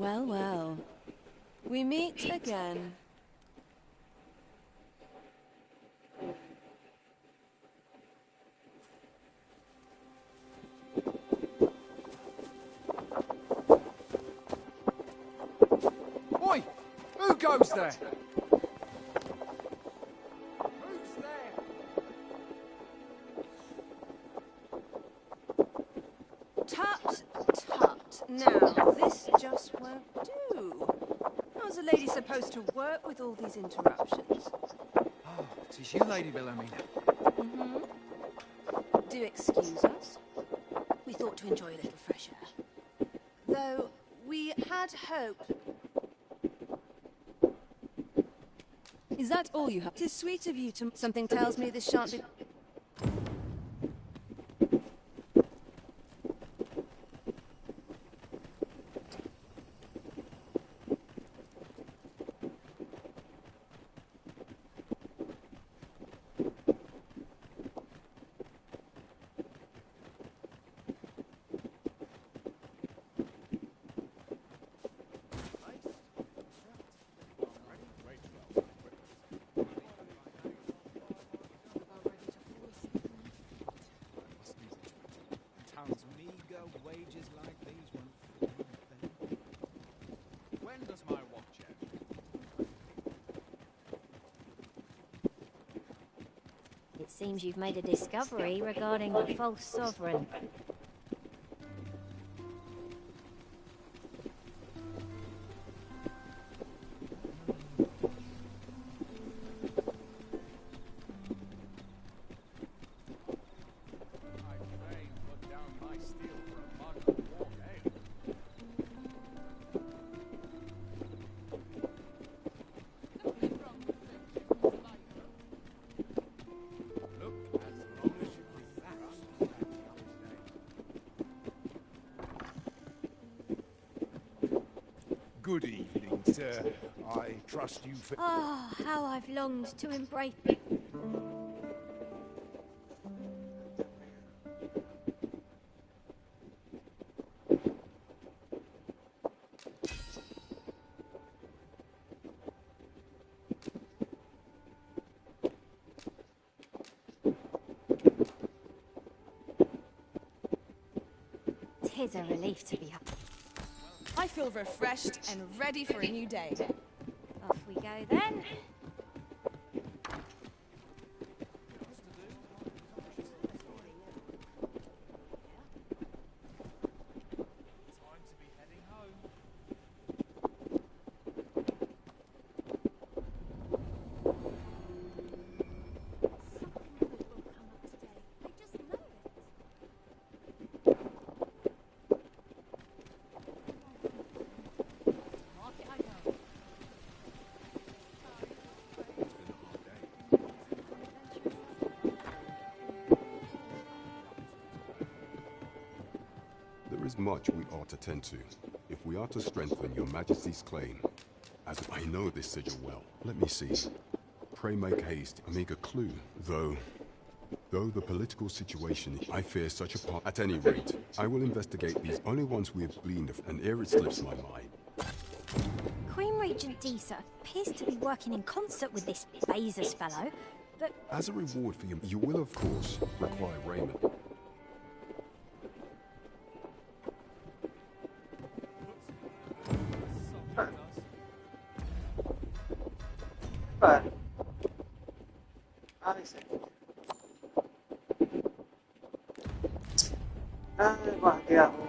Well, well. We meet again. Oi! Who goes there? Who's there? Tut, tut. Now, this just won't do. How's a lady supposed to work with all these interruptions? Oh, 'tis you, Lady Wilhelmina. Mm-hmm. Do excuse us. We thought to enjoy a little fresh air. Though, we had hoped... Is that all you have? 'Tis sweet of you to... Something tells me this shan't be... Town's meager wages like these won't fall them. When does my watch end? It seems you've made a discovery regarding the false sovereign. Good evening, sir. I trust you for... Oh, how I've longed to embrace... Tis a relief to be... I feel refreshed and ready for a new day. Off we go then. There is much we ought to tend to, if we are to strengthen your majesty's claim. As I know this sigil well. Let me see. Pray make haste, amiga clue. Though the political situation, I fear such a part. At any rate, I will investigate these only once we have gleaned and ere it slips my mind. Queen Regent Disa appears to be working in concert with this Bezos fellow, but... As a reward for you will of course require raiment. Guardei a roupa.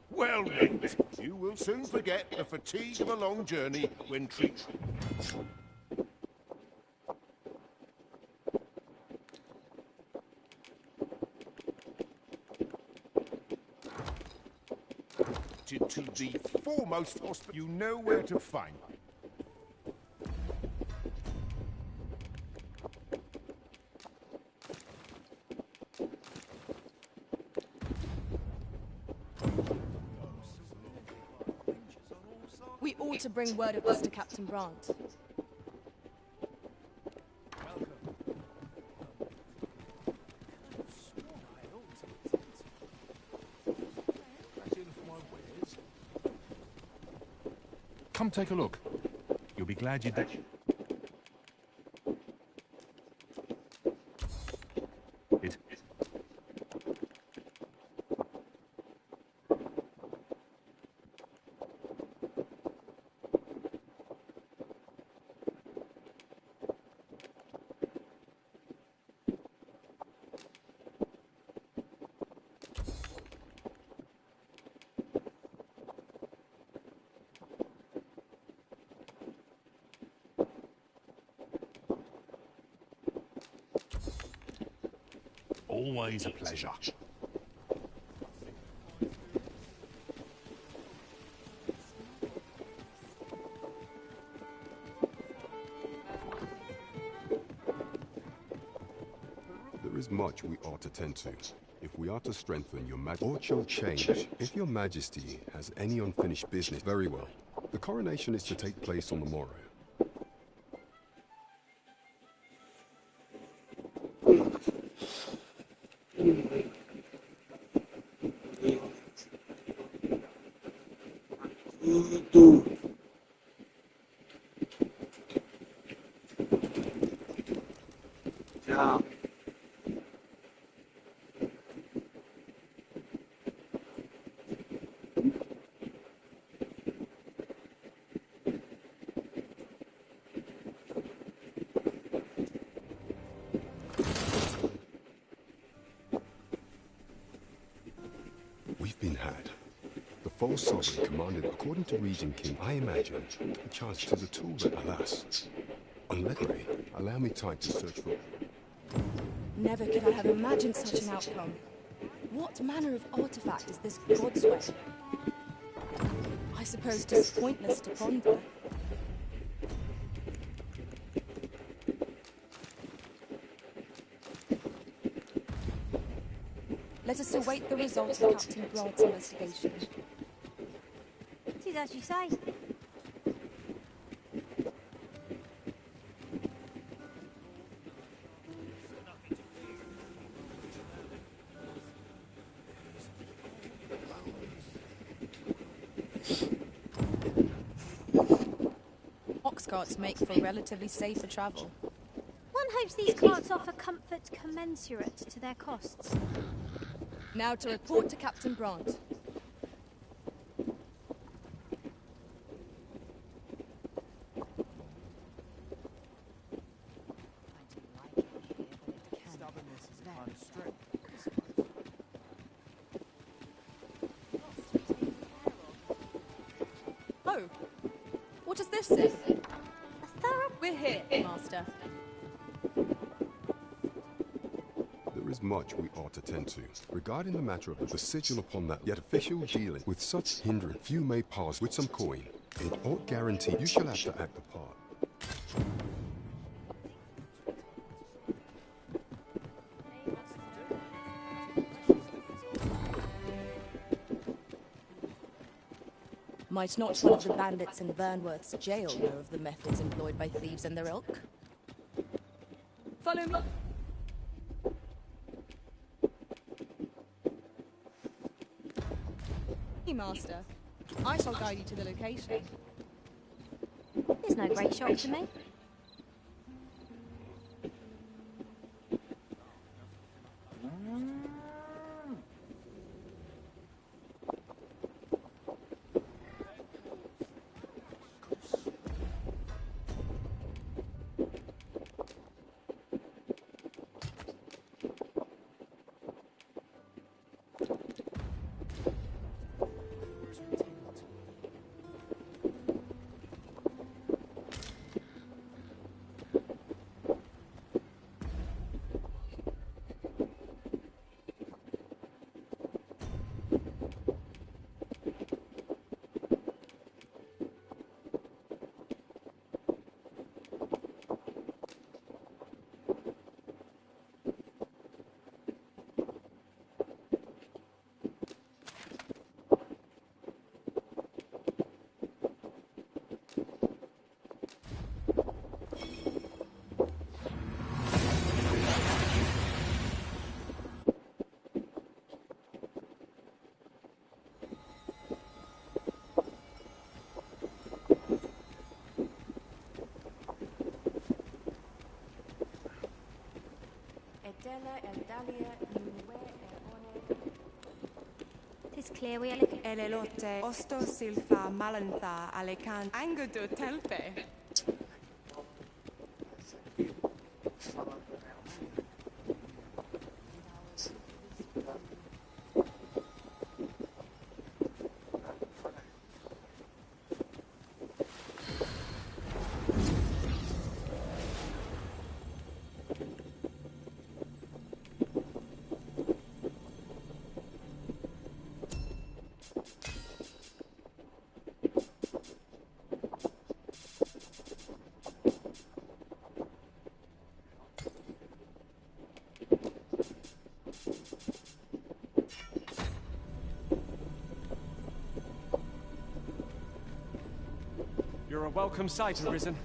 Well, mate, you will soon forget the fatigue of a long journey when treated. To the foremost hospital, you know where to find me. all to bring word of this to Captain Brandt. Come take a look. You'll be glad you did. Always a pleasure. There is much we ought to tend to. If we are to strengthen your majesty, or shall change, if your majesty has any unfinished business, very well. The coronation is to take place on the morrow. Yeah. We've been had. The false sovereign commanded, according to Regent King, I imagine, a chance to the tool that, alas, unless pray, allow me time to search for. Never could I have imagined such an outcome. What manner of artifact is this God's way? I suppose 'tis pointless to ponder. Let us await the results of Captain Brandt's investigation. It is as you say. Ox carts make for relatively safer travel. One hopes these carts offer comfort commensurate to their costs. Now to report to Captain Brandt. Stubbornness is a kind of strength. Oh, what does this say? We're here, Master. There is much we ought to tend to. Regarding the matter of the sigil upon that, yet official dealing with such hindrance, few may pass with some coin. It ought guarantee you shall have to act the part. Might not one of the bandits in Vernworth's jail know of the methods employed by thieves and their ilk? Follow me. Master, I shall guide you to the location. It's no great shock to me. It's clear we are looking. Elelote, osto silfa malantha alekan angudu telpe. You're a welcome sight, Arisen.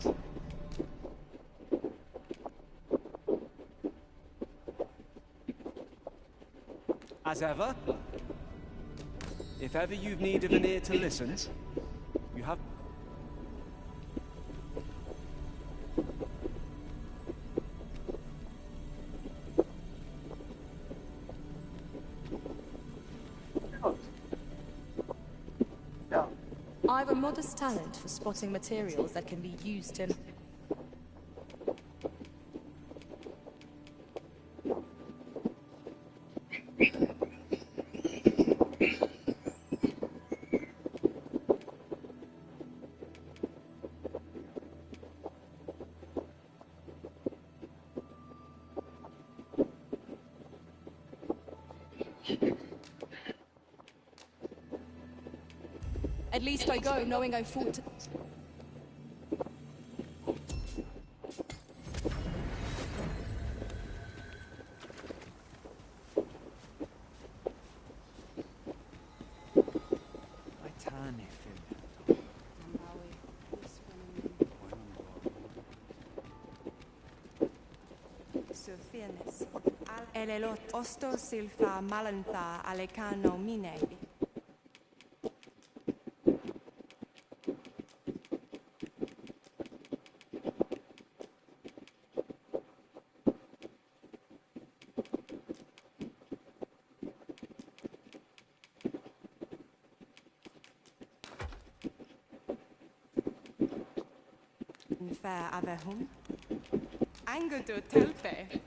As ever, if ever you've need of an ear to listen, you have... I've a modest talent for spotting materials that can be used in... At least I go knowing I fought to... Elelot osto silfa malantha alekano mine. Fair avehum. Angudu telpe.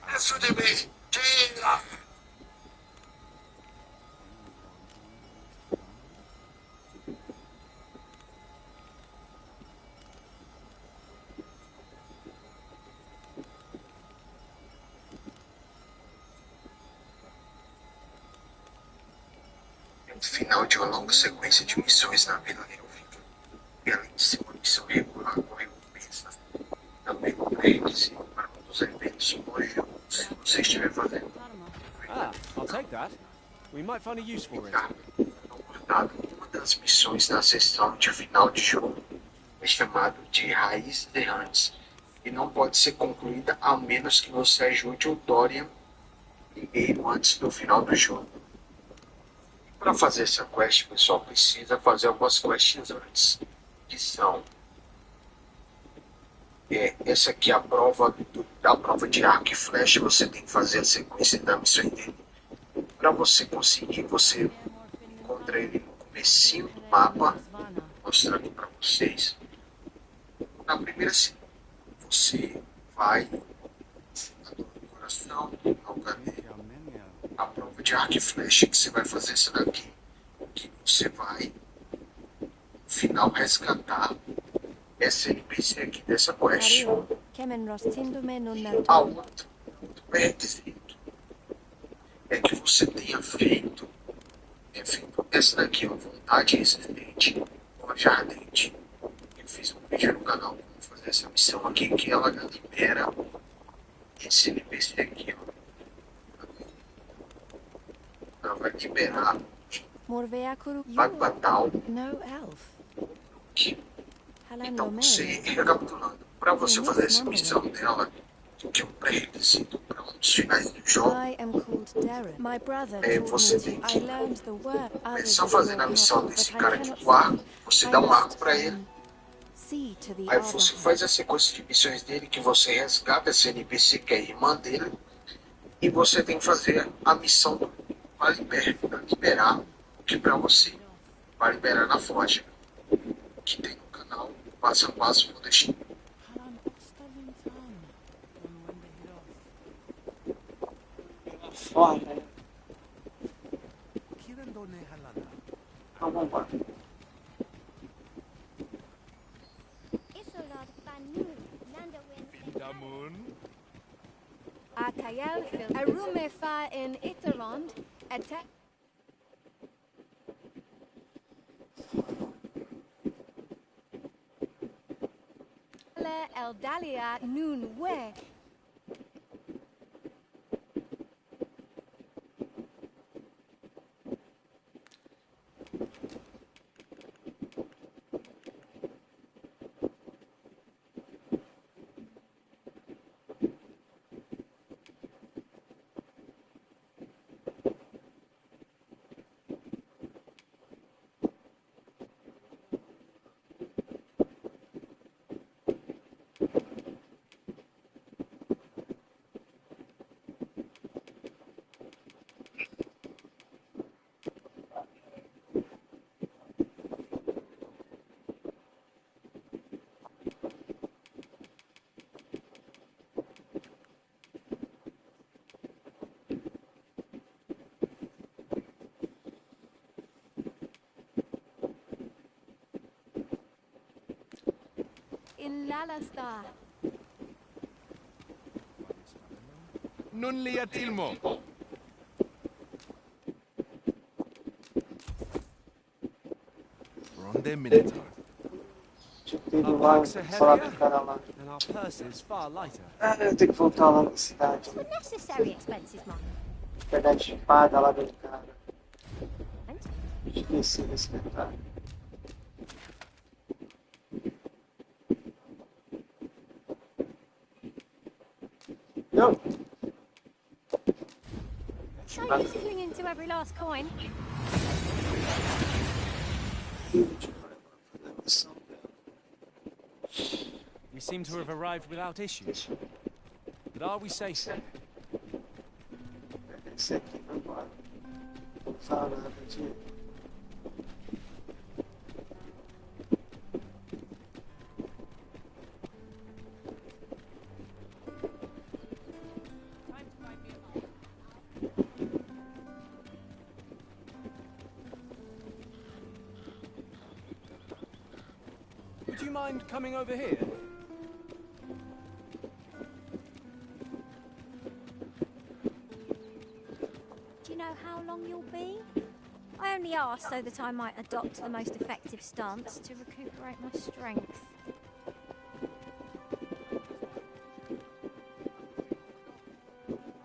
Adesso di me, gira! No final de uma longa sequência de missões na Vila Neoviva, e além de ser uma missão regular com recompensa, também com pré-requisito para um dos eventos morreram se você estiver fazendo. Ah, I'll take that. We might find a use for it. Uma das missões da sessão de final de jogo é chamado de Raízes Errantes e não pode ser concluída a menos que você ajude o Dorian primeiro antes do final do jogo. Para fazer essa quest, o pessoal precisa fazer algumas quests antes, que são essa aqui é a prova da prova de arco e flecha. Você tem que fazer a sequência da missão dele. Para você conseguir, você encontra ele no comecinho do mapa, mostrando aqui para vocês. Na primeira você vai do coração ao cadeiro. A prova de arco e flecha que você vai fazer essa daqui, que você vai no final resgatar essa NPC aqui dessa quest. A outro pré-requisito é que você tenha feito essa daqui, ó, vontade resistente, voz ardente. Eu fiz um vídeo no canal como fazer essa missão aqui, que ela libera esse NPC aqui, ó. Ela vai liberar Bagbatal, Então, você, recapitulando, para você fazer essa missão dela, que é um pré-requisito para um dos finais do jogo, você tem que começar fazendo a missão desse cara aqui do arco, você dá um arco para ele, aí você faz a sequência de missões dele, que você resgata esse NPC que é a irmã dele, e você tem que fazer a missão para liberar o que para você, para liberar na forja, que tem no canal, passo a passo, vou deixar. Foda, né? Então vamos embora. Akayel fil Arume fa in Itarond, attack. El Dalia Noon Where. In Lalastar. Non li atilmo. Ronde Minotaur. Our packs are heavier, and our purses far lighter. Eu tenho que voltar lá na cidade. Unnecessary expenses, Mum. Pegar a espada lá do cara. Esqueci desse detalhe. Não. So you're clinging to every last coin. We seem to have arrived without issues. But are we safe? Esse aqui vai embora. Não fala nada de... Would you mind coming over here? Do you know how long you'll be? I only asked so that I might adopt the most effective stance to recuperate my strength.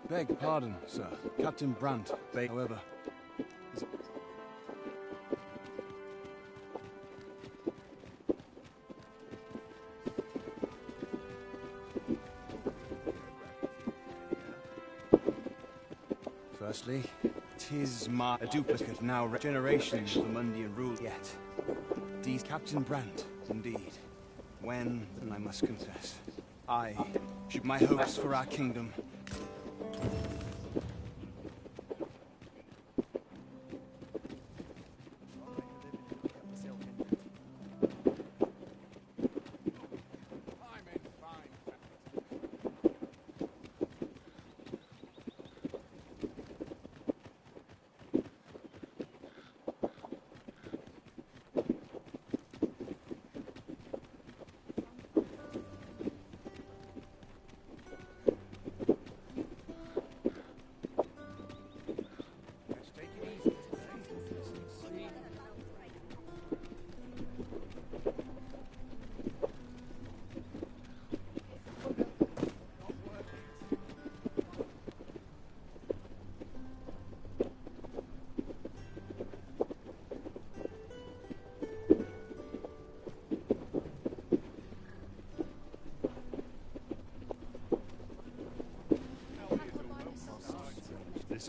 Beg pardon, sir. Captain Brandt, however. Firstly, 'tis a duplicate now generations of the Mundian rule yet. These Captain Brandt, indeed. When, I must confess, I should my hopes for our kingdom.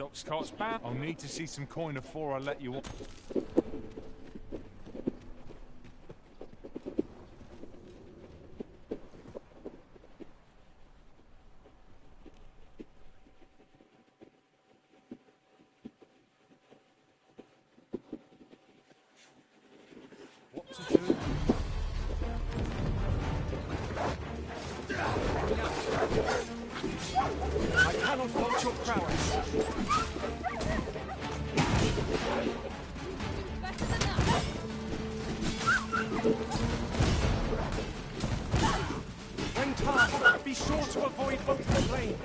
Oxcart's bound. I'll need to see some coin before I let you on. What to do? I cannot fault your prowess. When tasked, be sure to avoid both the flame.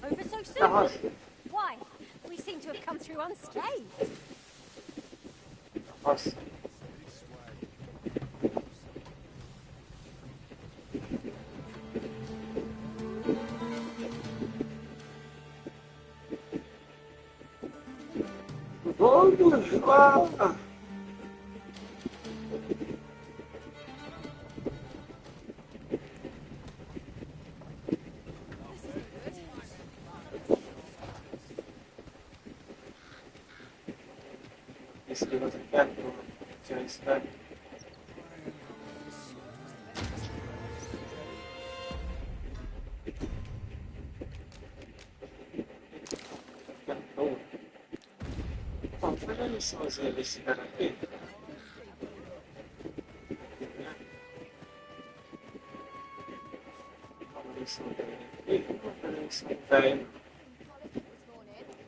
Over so soon? Why? We seem to have come through unscathed. Vamos lá! Esse negócio aqui é tirar esse cara. Vamos fazer a missãozinha desse cara aqui. Vamos a missão dele aqui. Vamos fazer a missão dele.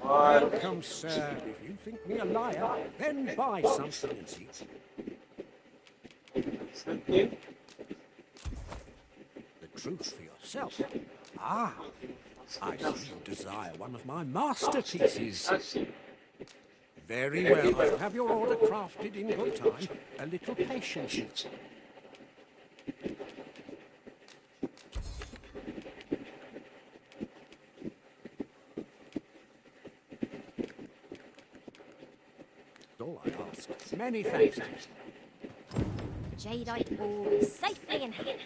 Welcome, sir. If you think me a liar, then buy something and see. The truth for yourself. Ah, I see you desire one of my masterpieces. Very well, I'll have your order crafted in good time. A little patience. All I ask. Many thanks to you. Jadeite orb is safely in hand.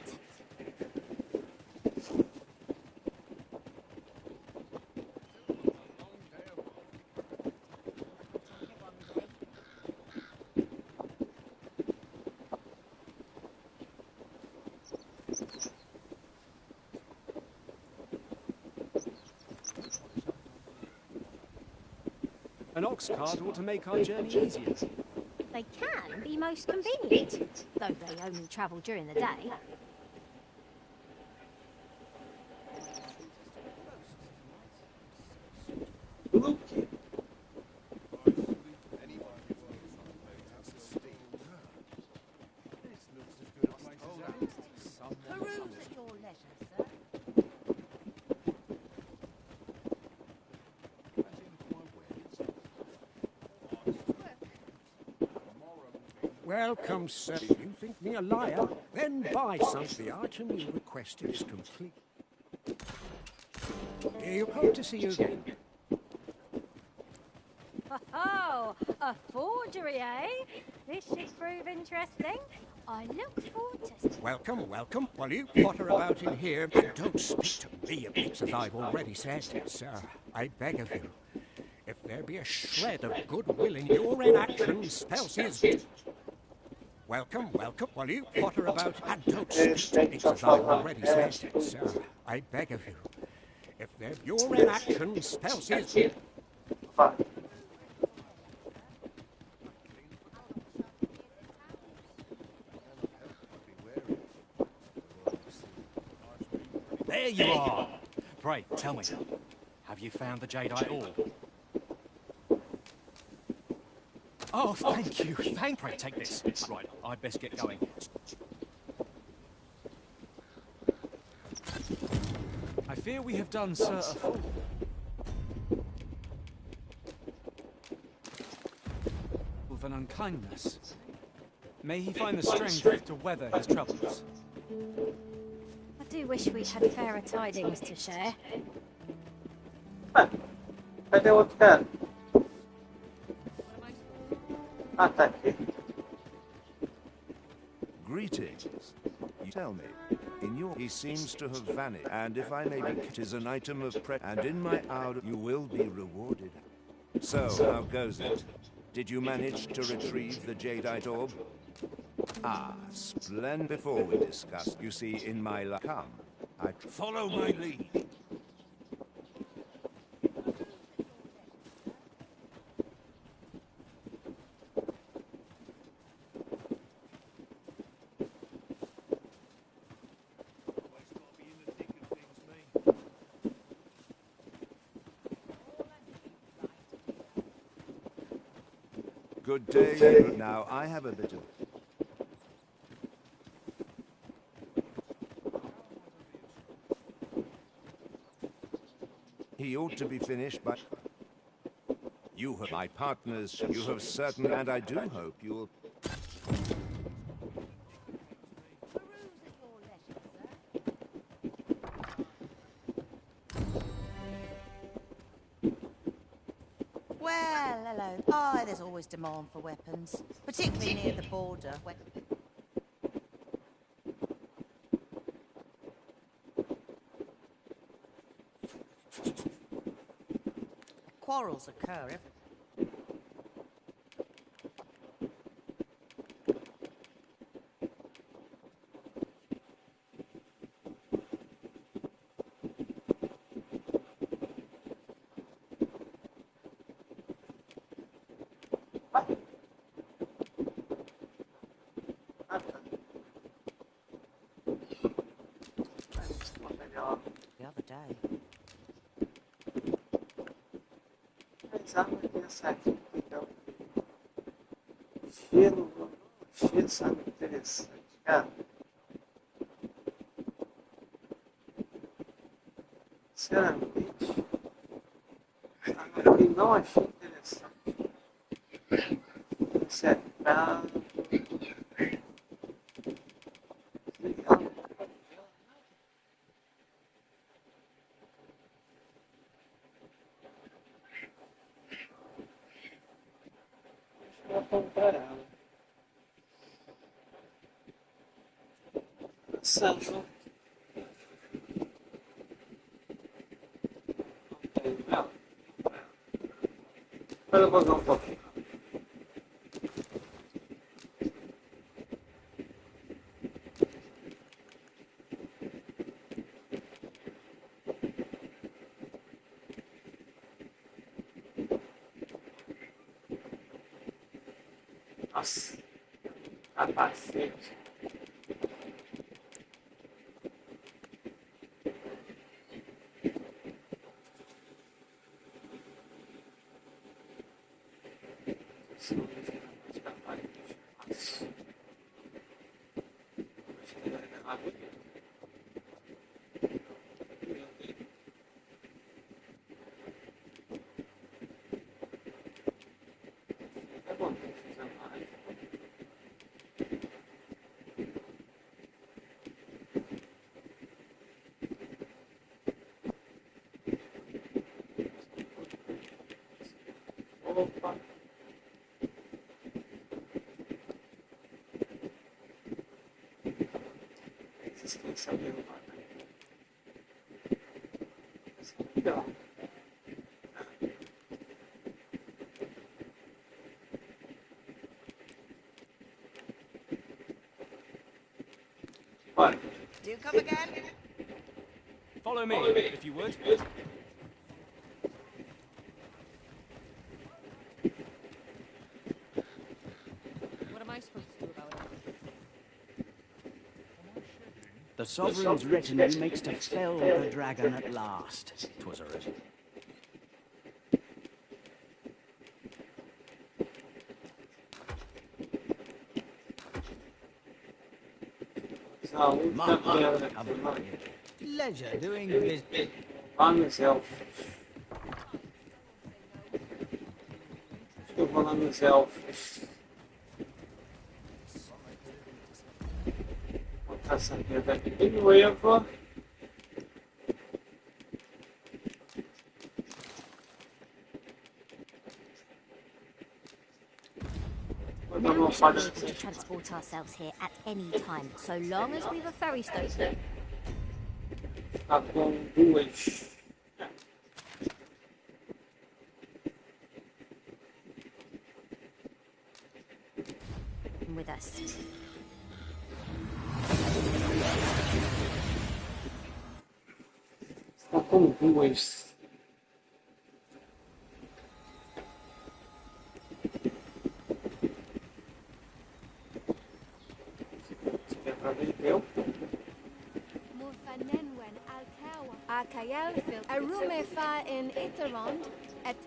An ox cart ought to make our journey easier. They can be most convenient, though they only travel during the day. Welcome, sir. If you think me a liar, then buy something. The item you requested is complete. You hope to see you again. Oh, a forgery, eh? This should prove interesting. I look forward to it. Welcome, welcome. While you potter about in here, and don't speak to me of bits as I've already said. Sir, I beg of you, if there be a shred of goodwill in your inactions, spells his... Welcome, welcome. While you potter about, and don't speak to me as I've already said. Sir, I beg of you, if there your inactions, spells his... There you are! Pray, tell me, have you found the Jadeite orb? Oh, thank you. Pray, take this. Right, I'd best get going. I fear we have done Sir a fool. unkindness. May he find the strength to weather his troubles. I do wish we had fairer tidings to share. Cadê o outro cara? Ah, tá aqui. Greetings. You tell me, he seems to have vanished, and if I may be, it is an item of and in my hour you will be rewarded. So, how goes it? Did you manage to retrieve the jadeite orb? Ah, splendid. Before we discuss, you see, in my come, I follow my lead. Good day. Now, I have a bit of... He ought to be finished by... You have my partners, you have certain, and I do hope you'll... Well, hello. Oh, there's always demand for weapons, particularly near the border. Quarrels occur every... The other day. Arma dessa aqui, então. Cheiro, sabe, interessante, cara. Sinceramente, aqui não achei interessante. Esse é caro. Salvo. Não. Agora eu vou dar um pouquinho. Nossa, capacete. Opa. Quem sabe eu legal. Bora. Do you come again? Follow me, if you would. What am I supposed to do about it? The Sovereign's retinue makes to fell the dragon at last. 'Twas a risk. Pleasure doing business. Lá nos elfos. Eu vou lá nos elfos. Essa mesa aqui de novo. Now we should be able to transport ourselves here at any time, so long as we've a ferry stowed. Tá com duas. With us. Tá com duas. Arume fa in Iterond et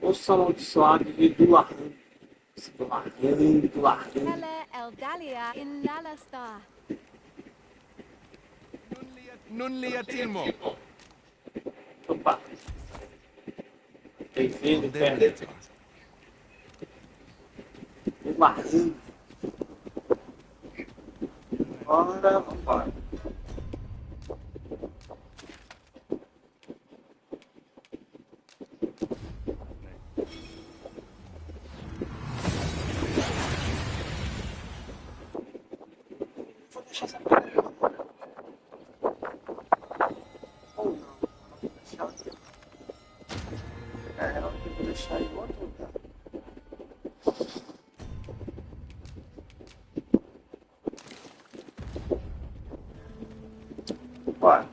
Ouça amaldiçoado de Duarran. Duarran. Ele Eldalia in Lalastar. Non li atilmo. Opa. Bem-vindo, perto. Duarran. Bora, vambora. Vou deixar essa pedra. Ou não. Vou deixar aqui. É, eu vou deixar em outro lugar. Bora.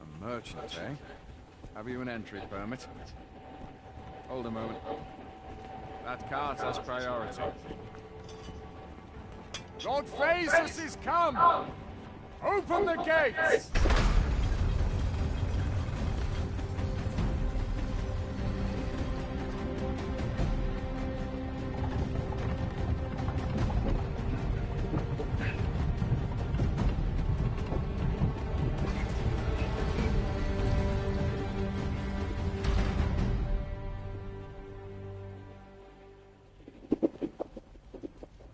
A merchant, eh? Have you an entry permit? Hold a moment. That cart has priority. Lord Phaesus is come! Open the gates!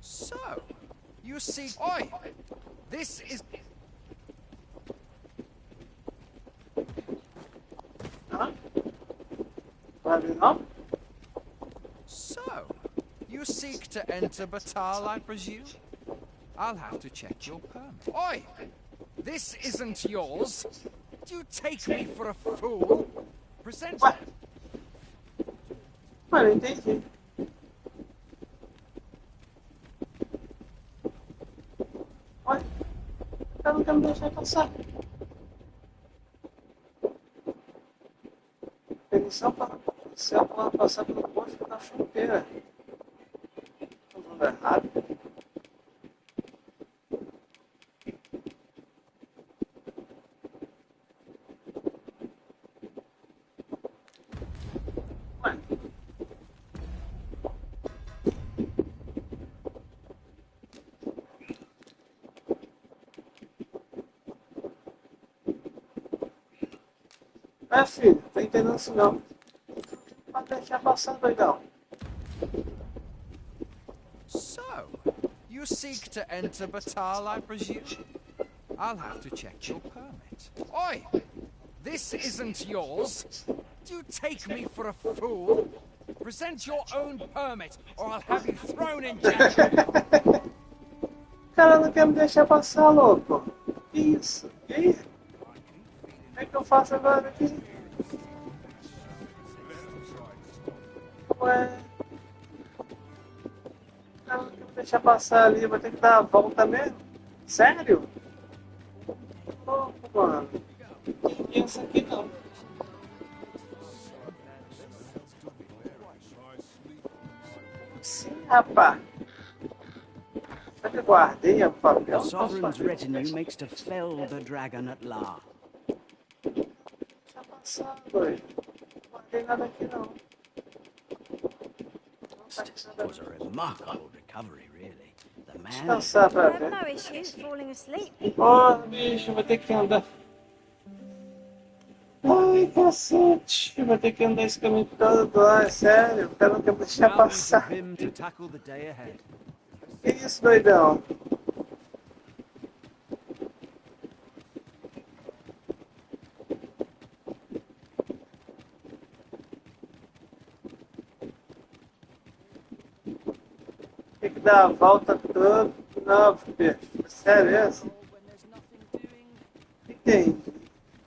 So, you see... Oi! This is... So, you seek to enter Batal, I presume? I'll have to check your permit. Oi! This isn't yours. Do you take me for a fool? Present... Mano, entendi. Olha, eu não quero me deixar passar. Permissão para policial para passar pelo posto da fronteira. Tô falando errado. Ué. É, filho, tá entendendo isso não. Pode deixar passar, doidão. So, you seek to enter Batal, I presume? I'll have to check your permit. Oi! This isn't yours. Do you take me for a fool? Present your own permit, or I'll have you thrown in jail. O cara não quer me deixar passar, louco. Que isso? E aí? Como é que eu faço agora aqui? Ué. O cara não quer me deixar passar ali, vou ter que dar a volta mesmo? Sério? Louco, mano. Ninguém pensa aqui não. Rapaz. Será que eu guardei o papel? The sovereign's retinue makes to fell the dragon at last. Tá passando, doido. Não guardei nada aqui, não. It was a remarkable recovery, really. The man... Descansar pra ver. No issue falling asleep. Ó, bicho, vai ter que andar. Ai, cacete. Vai ter que andar esse caminho todo lá, é sério. O cara não quer deixar Now we passar. to Vim to tackle the day ahead. Que isso, doidão? Tem que dar a volta toda de novo, bicho. Sério isso? Entendi.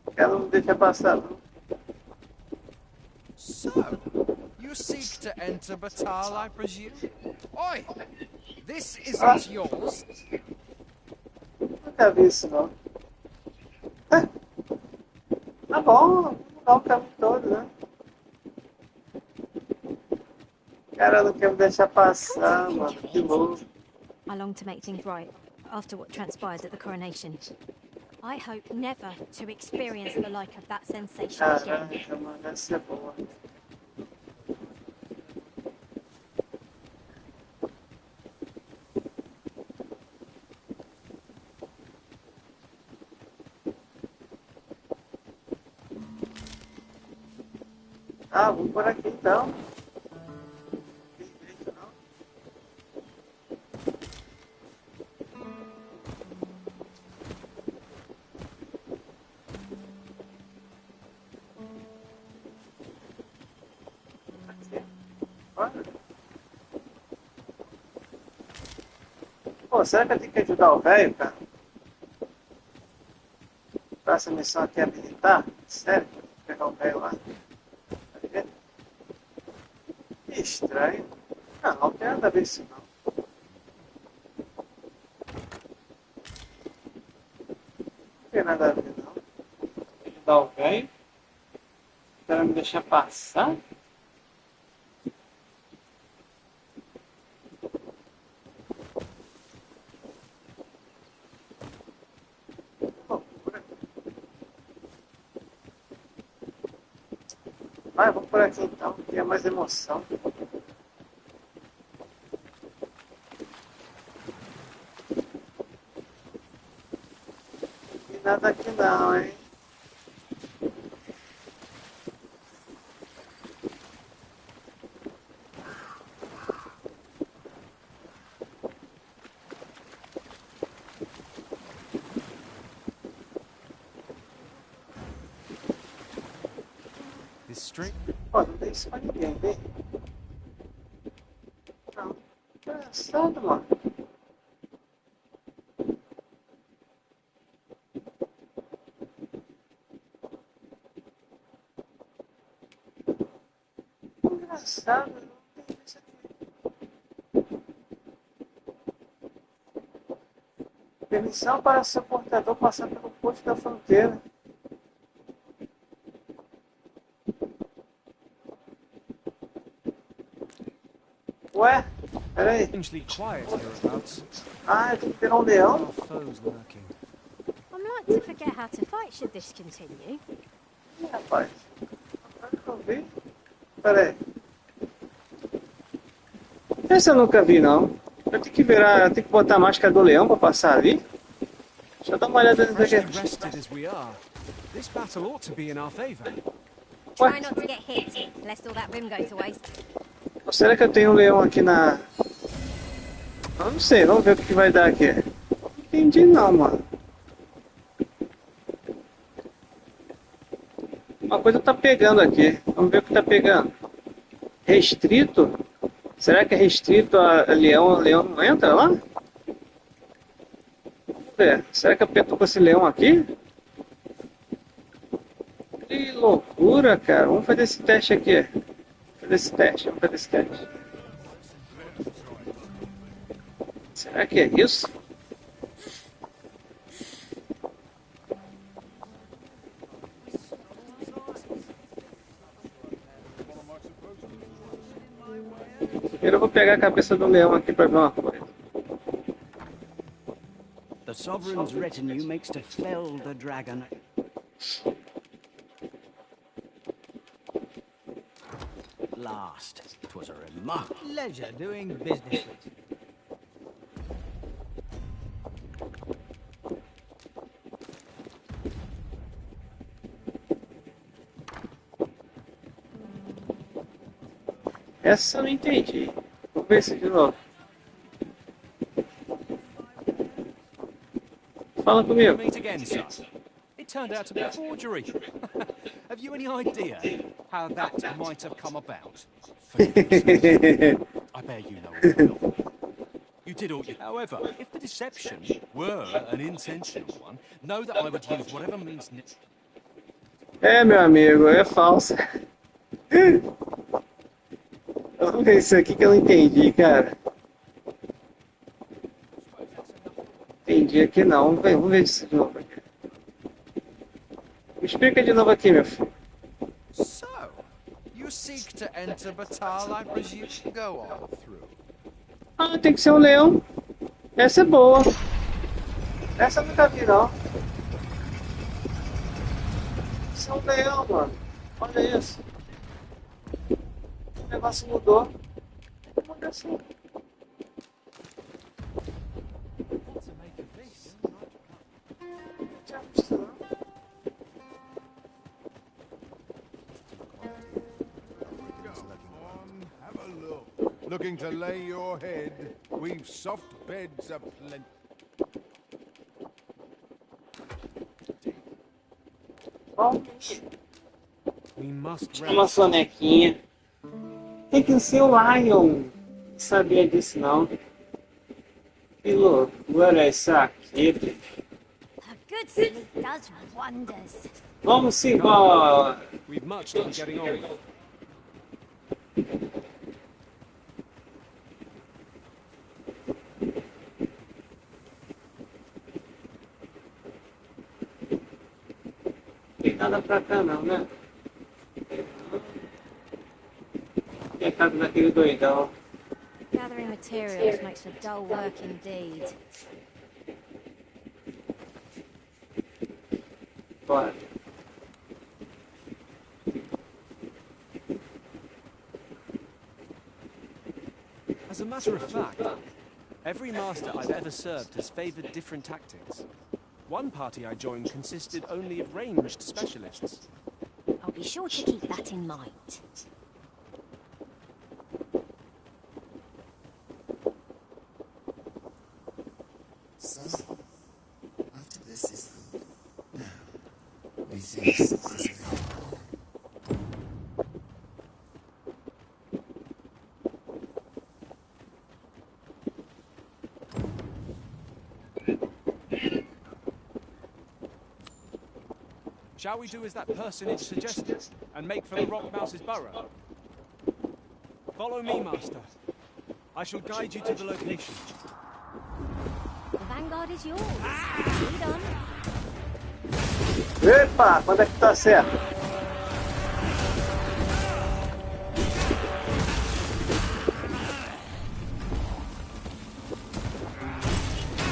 O cara não deixa passar, não. So, you seek to enter Batal, I presume? Oi! This isn't yours. Nunca vi isso, não. Tá bom, vamos dar o caminho todo, né? O cara não quer me deixar passar, mano. Que louco. I long to make things right after what transpired at the coronation. I hope never to experience the like of that sensation again. Caraca, mano, essa é boa. Ah, vamos por aqui então. Pô, será que eu tenho que ajudar o velho, cara? Pra essa missão aqui habilitar? Sério? Vou pegar o velho lá. Vai ver? Que estranho. Não tem nada a ver isso não. Não tem nada a ver não. Ajudar o velho? Para me deixar passar? Vai, vamos por aqui então, que é mais emoção. E nada aqui não, hein? Pô, não tem isso pra ninguém, vem. Não. Engraçado, mano. Engraçado, não tem isso aqui. Permissão para seu portador passar pelo posto da fronteira. Ué, peraí. Ah, eu tenho que pegar um leão? I'm like to forget how to fight should this continue. Ih, rapaz. Não vi. Peraí. Esse eu nunca vi, não. Eu tenho que virar, eu tenho que botar a máscara do leão pra passar ali. Deixa eu dar uma olhada nisso aqui. This battle ought to be in our favor. Try not to get hit, lest all that rim go to waste. Ou será que eu tenho um leão aqui na... Eu não sei, vamos ver o que vai dar aqui. Não entendi não, mano. Uma coisa tá pegando aqui. Vamos ver o que tá pegando. Restrito? Será que é restrito a leão? O leão não entra lá? Vamos ver. Será que eu aperto com esse leão aqui? Que loucura, cara. Vamos fazer esse teste aqui. Vamos fazer esse teste. Será que é isso? Primeiro eu vou pegar a cabeça do leão aqui pra ver uma coisa. The Sovereign's retinue makes to fell the dragon. Last. 'Twas a remarkable Pleasure doing business with you. Essa eu não entendi. Vou ver isso de novo. Fala comigo. Meet again, sir. It turned out to be a forgery. Have you any idea how that might have come about? I bear you know all well. You did all you... However, if the deception were an intentional one, know that I would use whatever means... É, meu amigo, é falso. Vamos ver isso aqui que eu não entendi, cara. Entendi aqui não. Vamos ver isso de novo aqui. Me explica de novo aqui, meu filho. So, you seek to enter Batal, I presume? Go on through. Ah, tem que ser um leão. Essa é boa. Essa eu nunca vi, não. Isso é um leão, mano. Olha isso. O negócio mudou. Olha assim. Já visto, não? Have a look. Looking to lay your head? We've soft beds aplenty. Uma sonequinha. Tem que ser o Lion. Não sabia disso, não. Que loucura essa aqui. A good sleep does wonders. Vamos embora. We've much to be getting on with. Não tem nada pra cá não, né? É a casa daquele doidão. Gathering materials makes for dull work indeed. Bora. As a matter of fact, every master I've ever served has favored different tactics. One party I joined consisted only of ranged specialists. I'll be sure to keep that in mind. So, after this is now, this is Shall we do as that personage suggested, and make for the Rock Mouse's burrow? Follow me, Master. I shall guide you to the location. The vanguard is yours. Lead on. Epa, quando é que tá certo?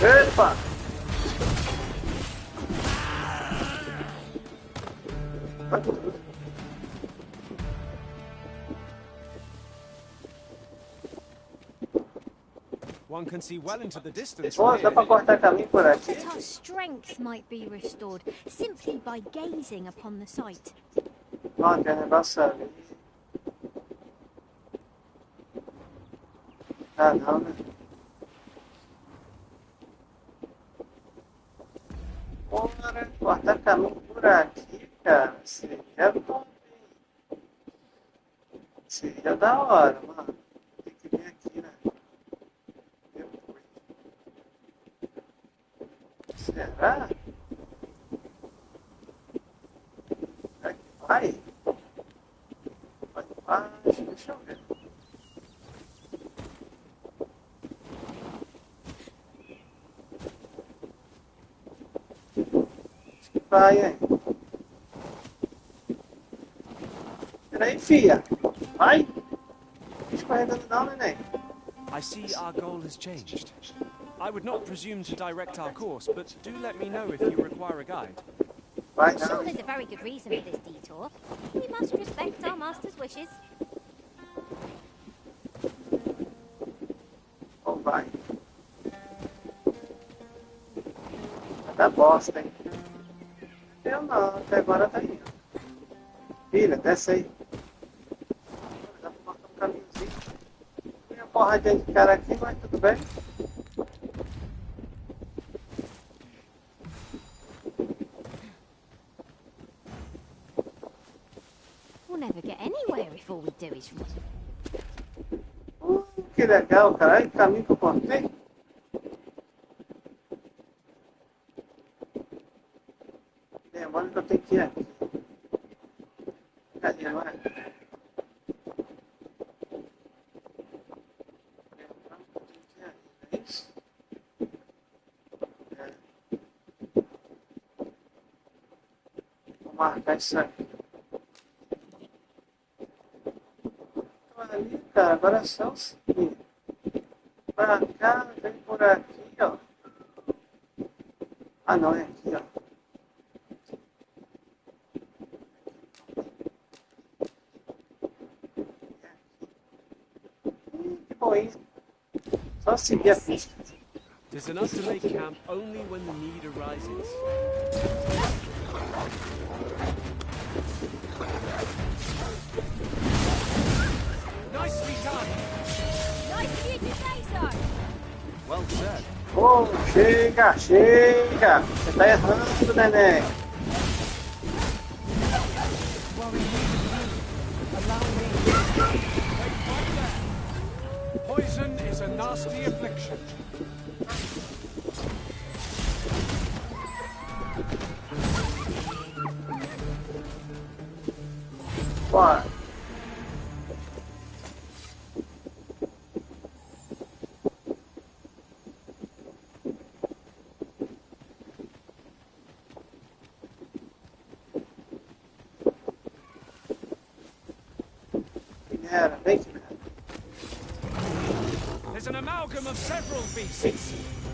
Epa! One can see well into the distance Oh, from dá pra here. cortar caminho por aqui? That our strength might be restored simply by gazing upon the sight. Ó, tem um negócio ali. Ah, não, né? Bora cortar caminho por aqui, cara. Seria bom, hein? Seria da hora, mano. Tem que vir aqui, né? Será? Será que vai? Vai baixo, deixa eu ver. Acho que vai, hein? Peraí, filha. Vai. escorregando não, neném. I see our goal has changed. I would not presume to direct our course, but do let me know if you require a guide. I'm sure there's a very good reason for this detour. We must respect our master's wishes. Oh, vai. Vai dar bosta, hein? Eu não, até agora tá indo. Filha, desce aí. Dá pra marcar um caminhozinho. Tem uma porradinha de cara aqui, mas tudo bem. We'll never get anywhere if all we do is run. Que legal, cara. Olha que caminho que eu cortei. Demora que eu tenho que ir aqui. Cadê, não é? É isso? É. Vou marcar isso aqui. Ali, cara, agora é só o seguinte. Pra cá, vem por aqui, ó. Ah, não, é aqui, ó. Que bom isso. Só seguir a pista. 'Tis enough to make camp only when the need arises. Nicely done. Nice of you to say so. Well said. Oh, chega, chega. Você tá errando, neném. Poison is a nasty affliction. Bora. Quimera, vem, Quimera. There's an amalgam of several beasts,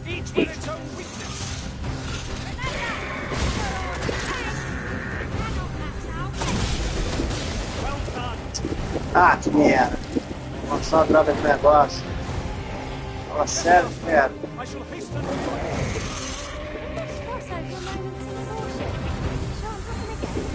each with its own weakness. Well done. Ah, que merda. Vou só droga de negócio. Fala sério, Quimera. I shall hasten to Cross over a moment's exhaustion. Shan't happen again.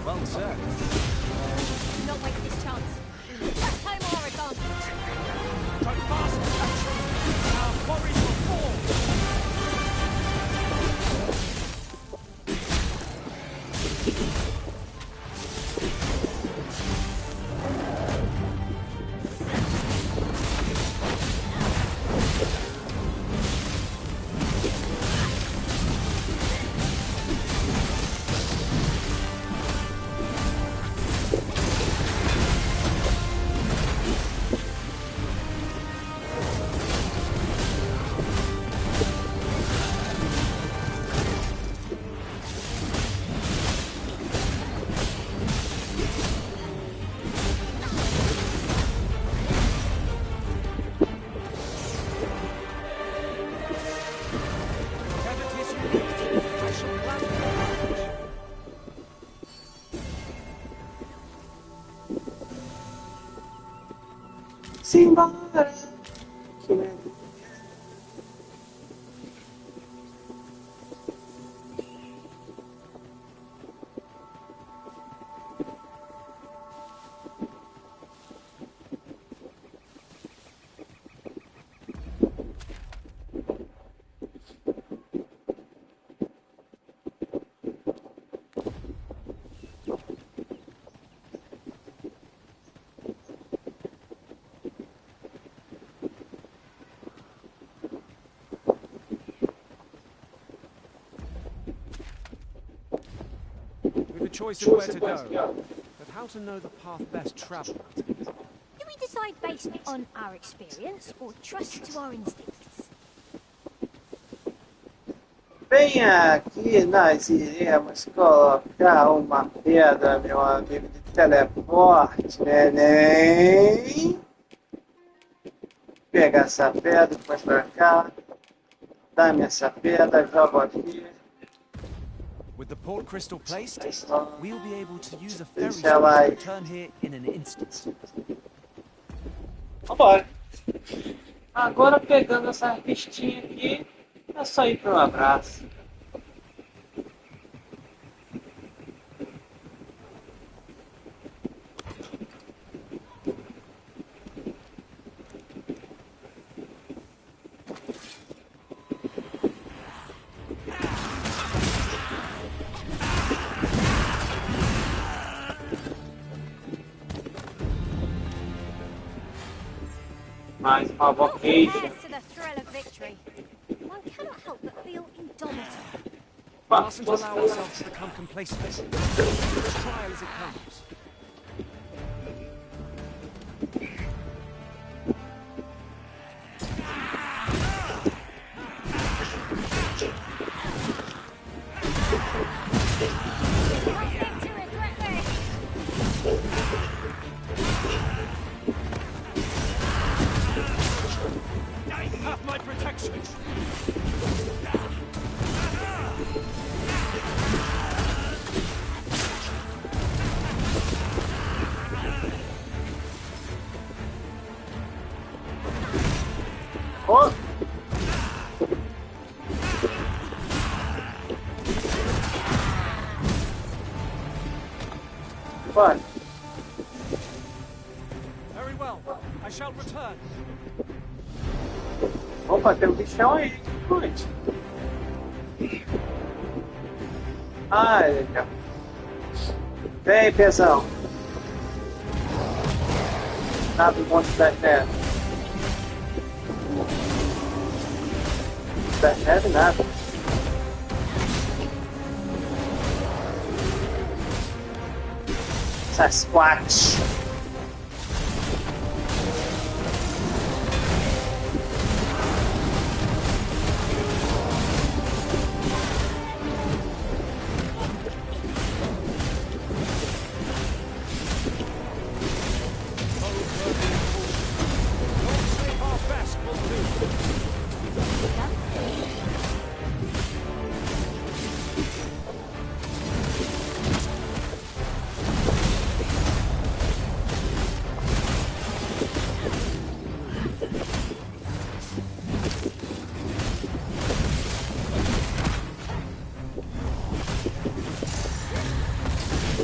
Well said. Do not waste this chance. We must press home our advantage. But fast action, and our quarries will fall. Simbora. Que merda. choice of where to go, but how to know the path best travelled. Do we decide based on our experience or trust to our instincts? Venha aqui, nós iremos colocar uma pedra, meu amigo, de teleporte, neném. Pega essa pedra, põe pra cá. Dá-me essa pedra, jogo aqui. With the port crystal placed, we'll be able to use a ferry Deixa ela to aí. return here in an instant. Vambora. Agora pegando essa pistinha aqui, é só ir para um abraço. Mais uma vocation. Compares to the thrill of victory. One cannot help but feel indomitable. We mustn't allow ourselves to become complacent. Each trial as it comes. Have my protection. Oh. Vai. Very well. I shall return. Opa, tem um bichão aí, gente. Ai, legal. Vem, pesão. Nada do monte da terra. Da neve, nada. Sasquatch.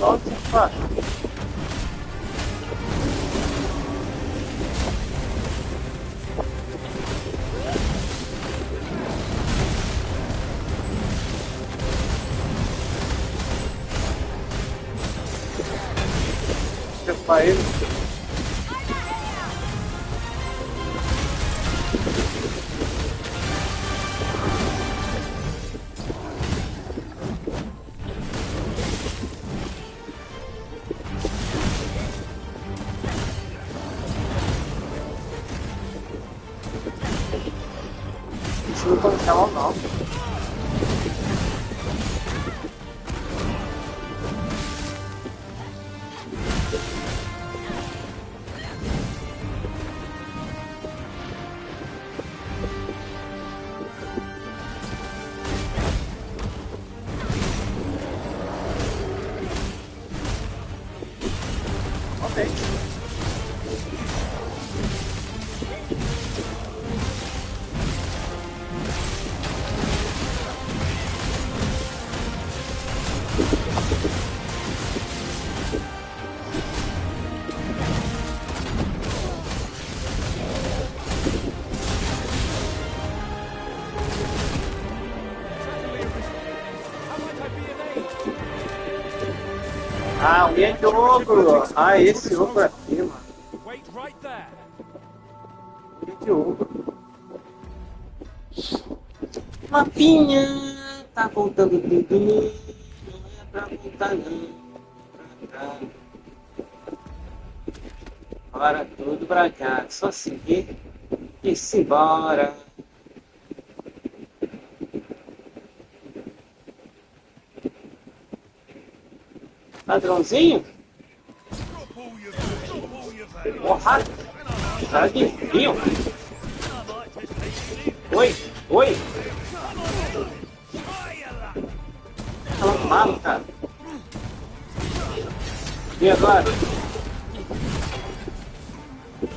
Nossa, fácil. Deixa eu falar ele. Isso não pode ficar mal, não. Ok. Ah, um de ogro. Ah, esse ogro aqui, mano. Wait right there. De ogro. Mapinha. Tá voltando tudo. Não é pra voltar, não. Bora tudo pra cá, só seguir e simbora. Ladrãozinho? Porra! Ladrãozinho! Oi, oi! Falando malo, cara. E agora?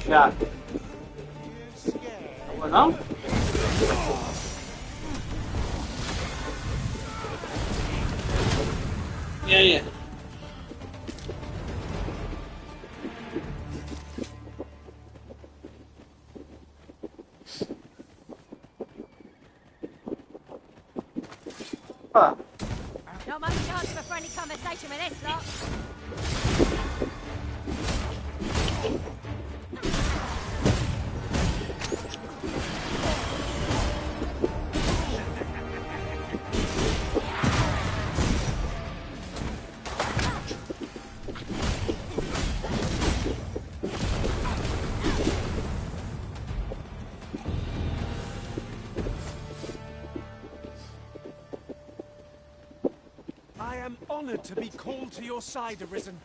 Chato. Não vou não? E aí? Opa. Not much chance for friendly conversation with this lot. I am honored to be called to your side, Arisen.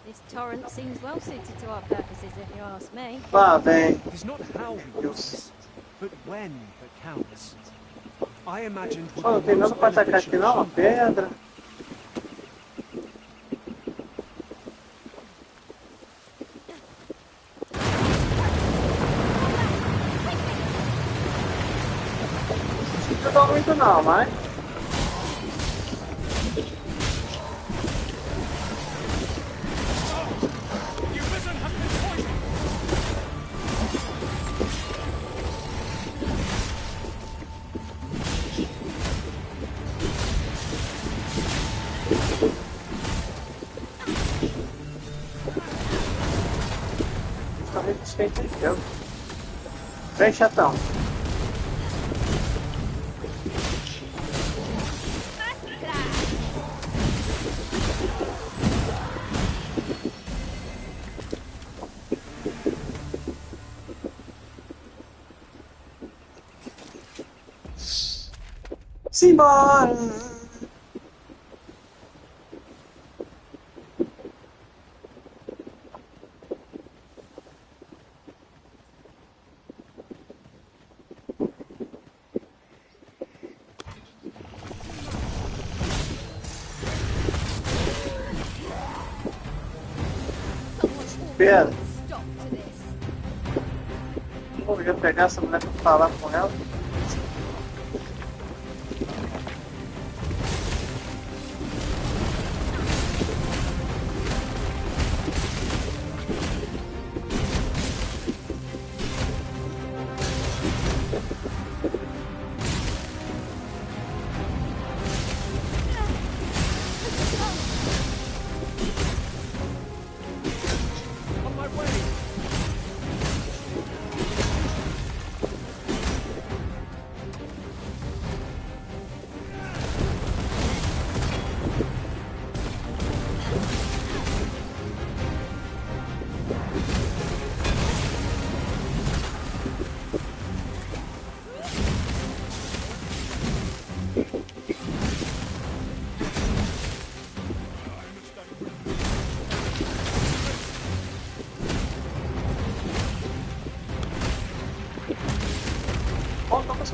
This torrent seems well suited to our purposes, if you ask me. Lá vem. It's not how we use this, but when that counts. I imagined Pô, não tem nada pra atacar aqui não, uma pedra. Não dá muito não, mas... Vem, chatão. Simbora! Pera. Eu ia pegar essa mulher pra falar com ela.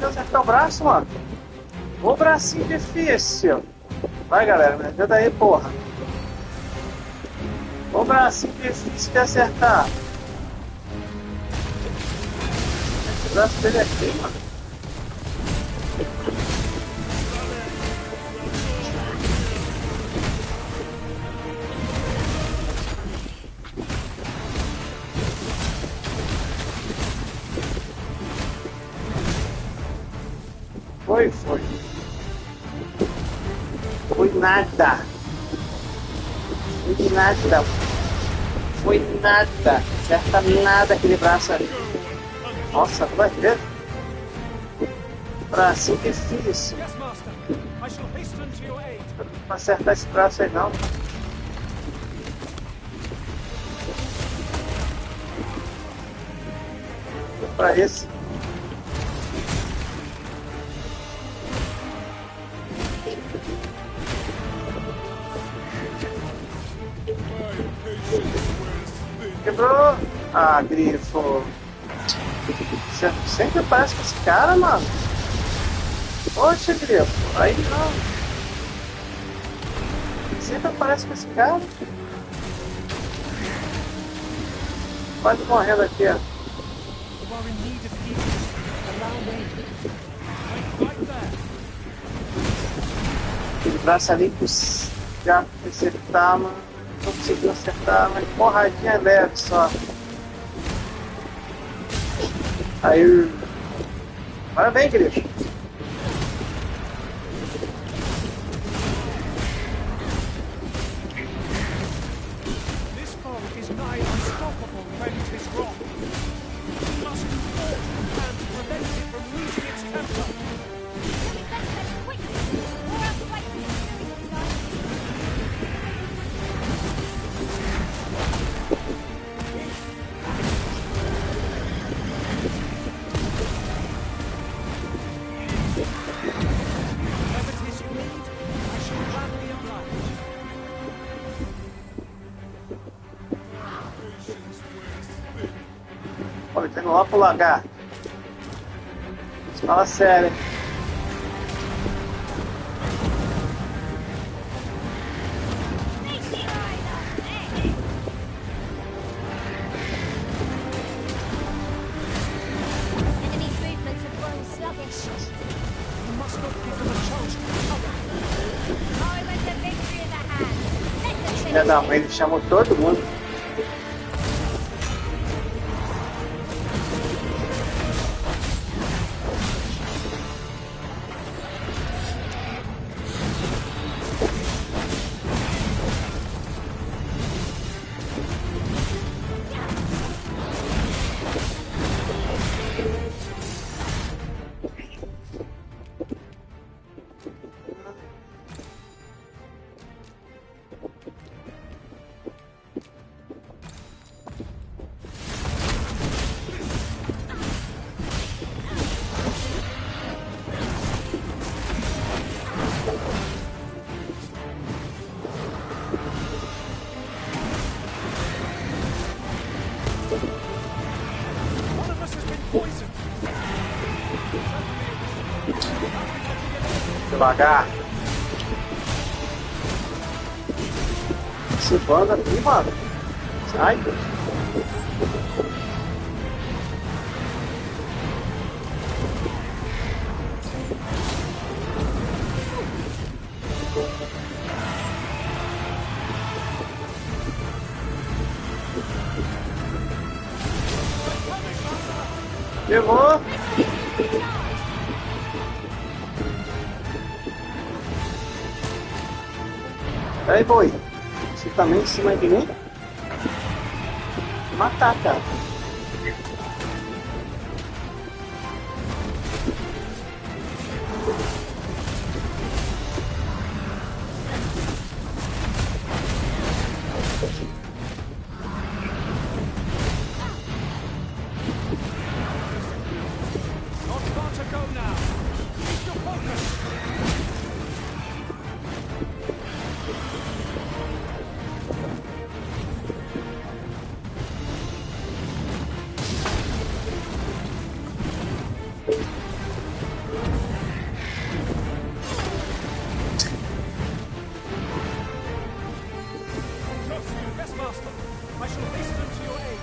Acertar o braço, mano. O bracinho difícil. Vai, galera, me ajuda aí, porra. O bracinho difícil de acertar. O braço dele é aqui, mano. Foi. Foi nada. Foi nada. foi nada. Acerta nada aquele braço ali. Nossa, tu vai ver? Bracinho difícil. Não acertar esse braço aí não. Pra esse. Quebrou. Ah, grifo. Sempre aparece com esse cara, mano. Poxa, grifo. Aí não. Sempre aparece com esse cara. Quase morrendo aqui, ó. Aquele braço ali que já acertar, mano. Não conseguiu acertar, mas porradinha leve só. Aí. Parabéns, Grifo. This foe is nigh unstoppable when it is wrong. We must thwart and prevent it from losing its temper. Olha, tá indo lá pro lagar. Fala sério, hein? Enemy's movements have grown sluggish. You must not give them a chance to recover. Moment of victory is at hand. Let's Filha da mãe, ele chamou todo mundo. Devagar. Esse bando aqui, mano. Sai. Levou. Aí, boi. Você também em cima de mim? Matar, cara. Not far to go now. Keep your focus. Yes, Master. I shall hasten to your aid.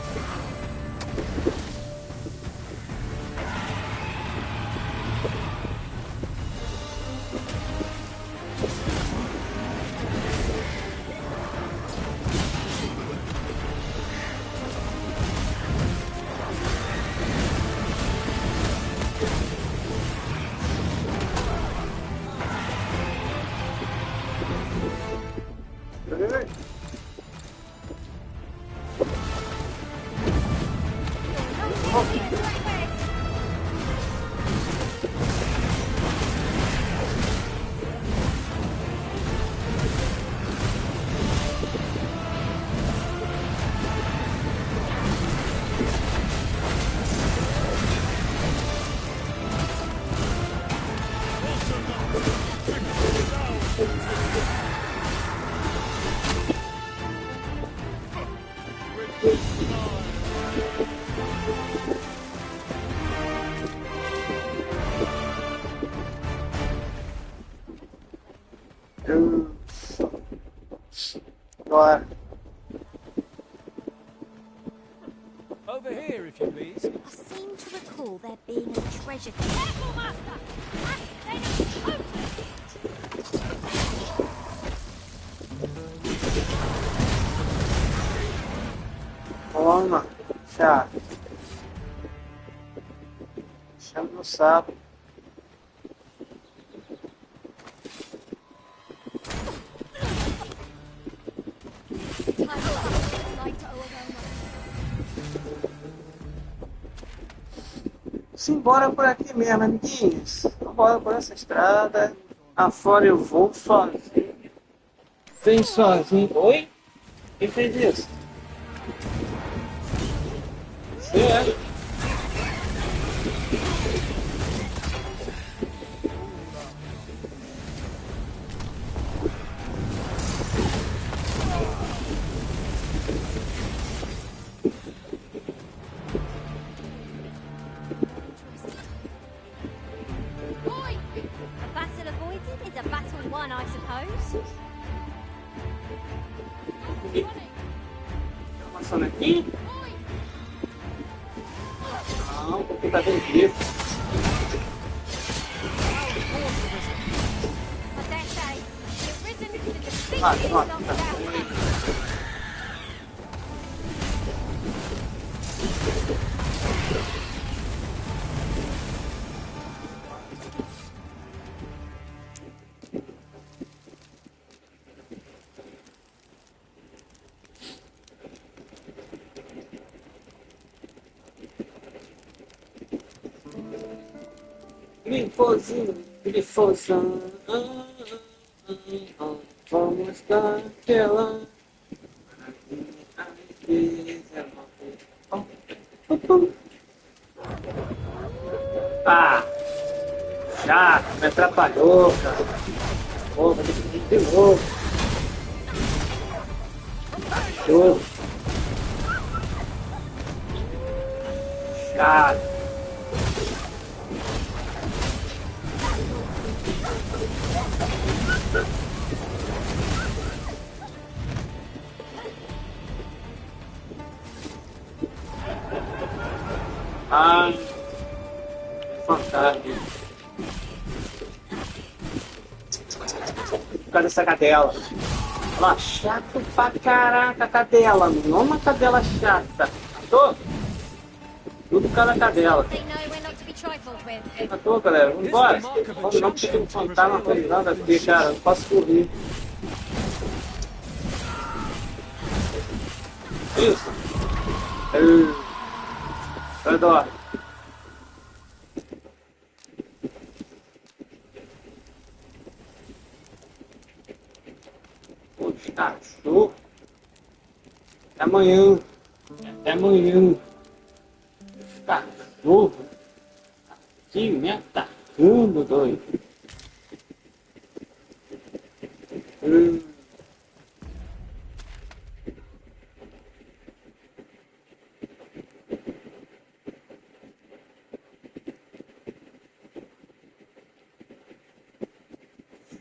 Bora. Over here, if you please. I seem to recall there being a treasure. Careful, Master! Toma, chato. Chama no sapo. Simbora por aqui mesmo, amiguinhos. Vambora por essa estrada. Afora eu vou sozinho. Vem sozinho. Oi? Quem fez isso? Você é? Passando aqui? Não, porque tá bem vivo. Ah, pronto. Grifosão, vamos dar aquela. Ah, chato, me atrapalhou, cara. Pô, vou ter que ir de novo. Show. Chato. Ah, fantástico. Por causa dessa cadela. Ela chato pra caraca, cadela. Não uma cadela chata. Tô? Tudo por causa da cadela. Tô, galera. Vamos embora. Vamos não, porque tem um fantasma coisando aqui, cara. Não posso correr. Isso. Adoro. Poxa, cachorro. Até amanhã. Até amanhã. Cachorro. Que me atacando, doido.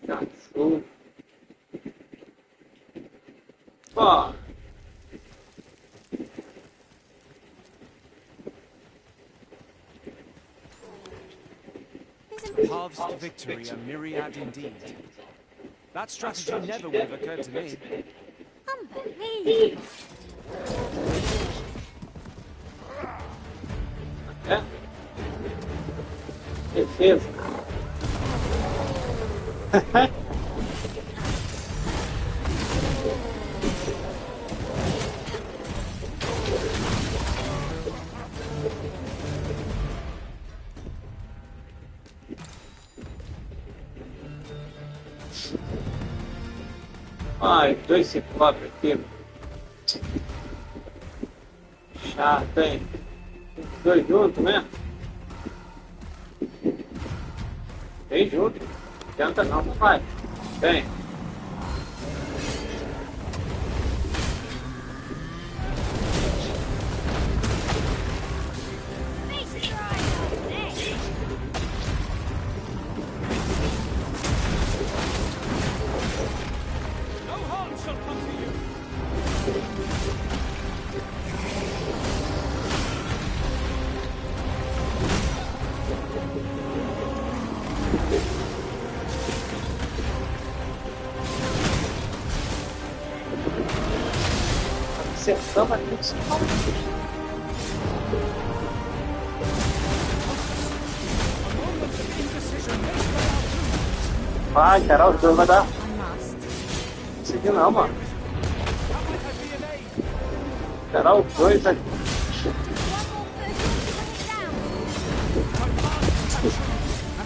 Cachorro. Ó. Paths to victory are myriad indeed. That strategy never would have occurred to me. Unbelievable. É? Defesa. Ai, dois ciclopes aqui. Chato, hein? Dois juntos mesmo? Vem junto. Não adianta não, não vai. Vem. Acertamos aqui o sinal. Vai, cara, os dois vai dar. Não consegui não, mano. Esperar os dois aqui.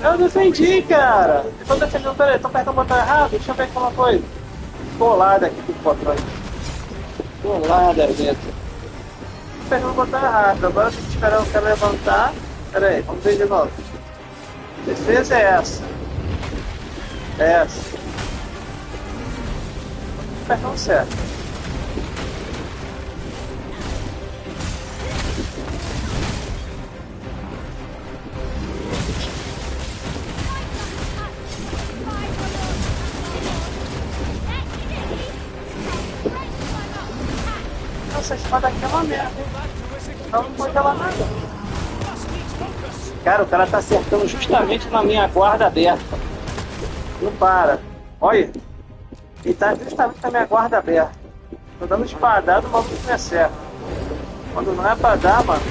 Eu defendi, cara. Eu tô defendendo, peraí, tô apertando o botão errado. Deixa eu ver como foi. Colada aqui do botão. Colada dentro. Apertando o botão errado. Agora tem que esperar o cara levantar. Peraí, vamos ver de novo. Defesa é essa. Essa. Apertando certo. Essa espada aqui é uma merda, hein? Não pode ela nada. Cara, o cara tá acertando justamente na minha guarda aberta. Não para. Olha. Ele tá justamente na minha guarda aberta. Tô dando espadada, o maluco me acerta. Quando não é pra dar, mano.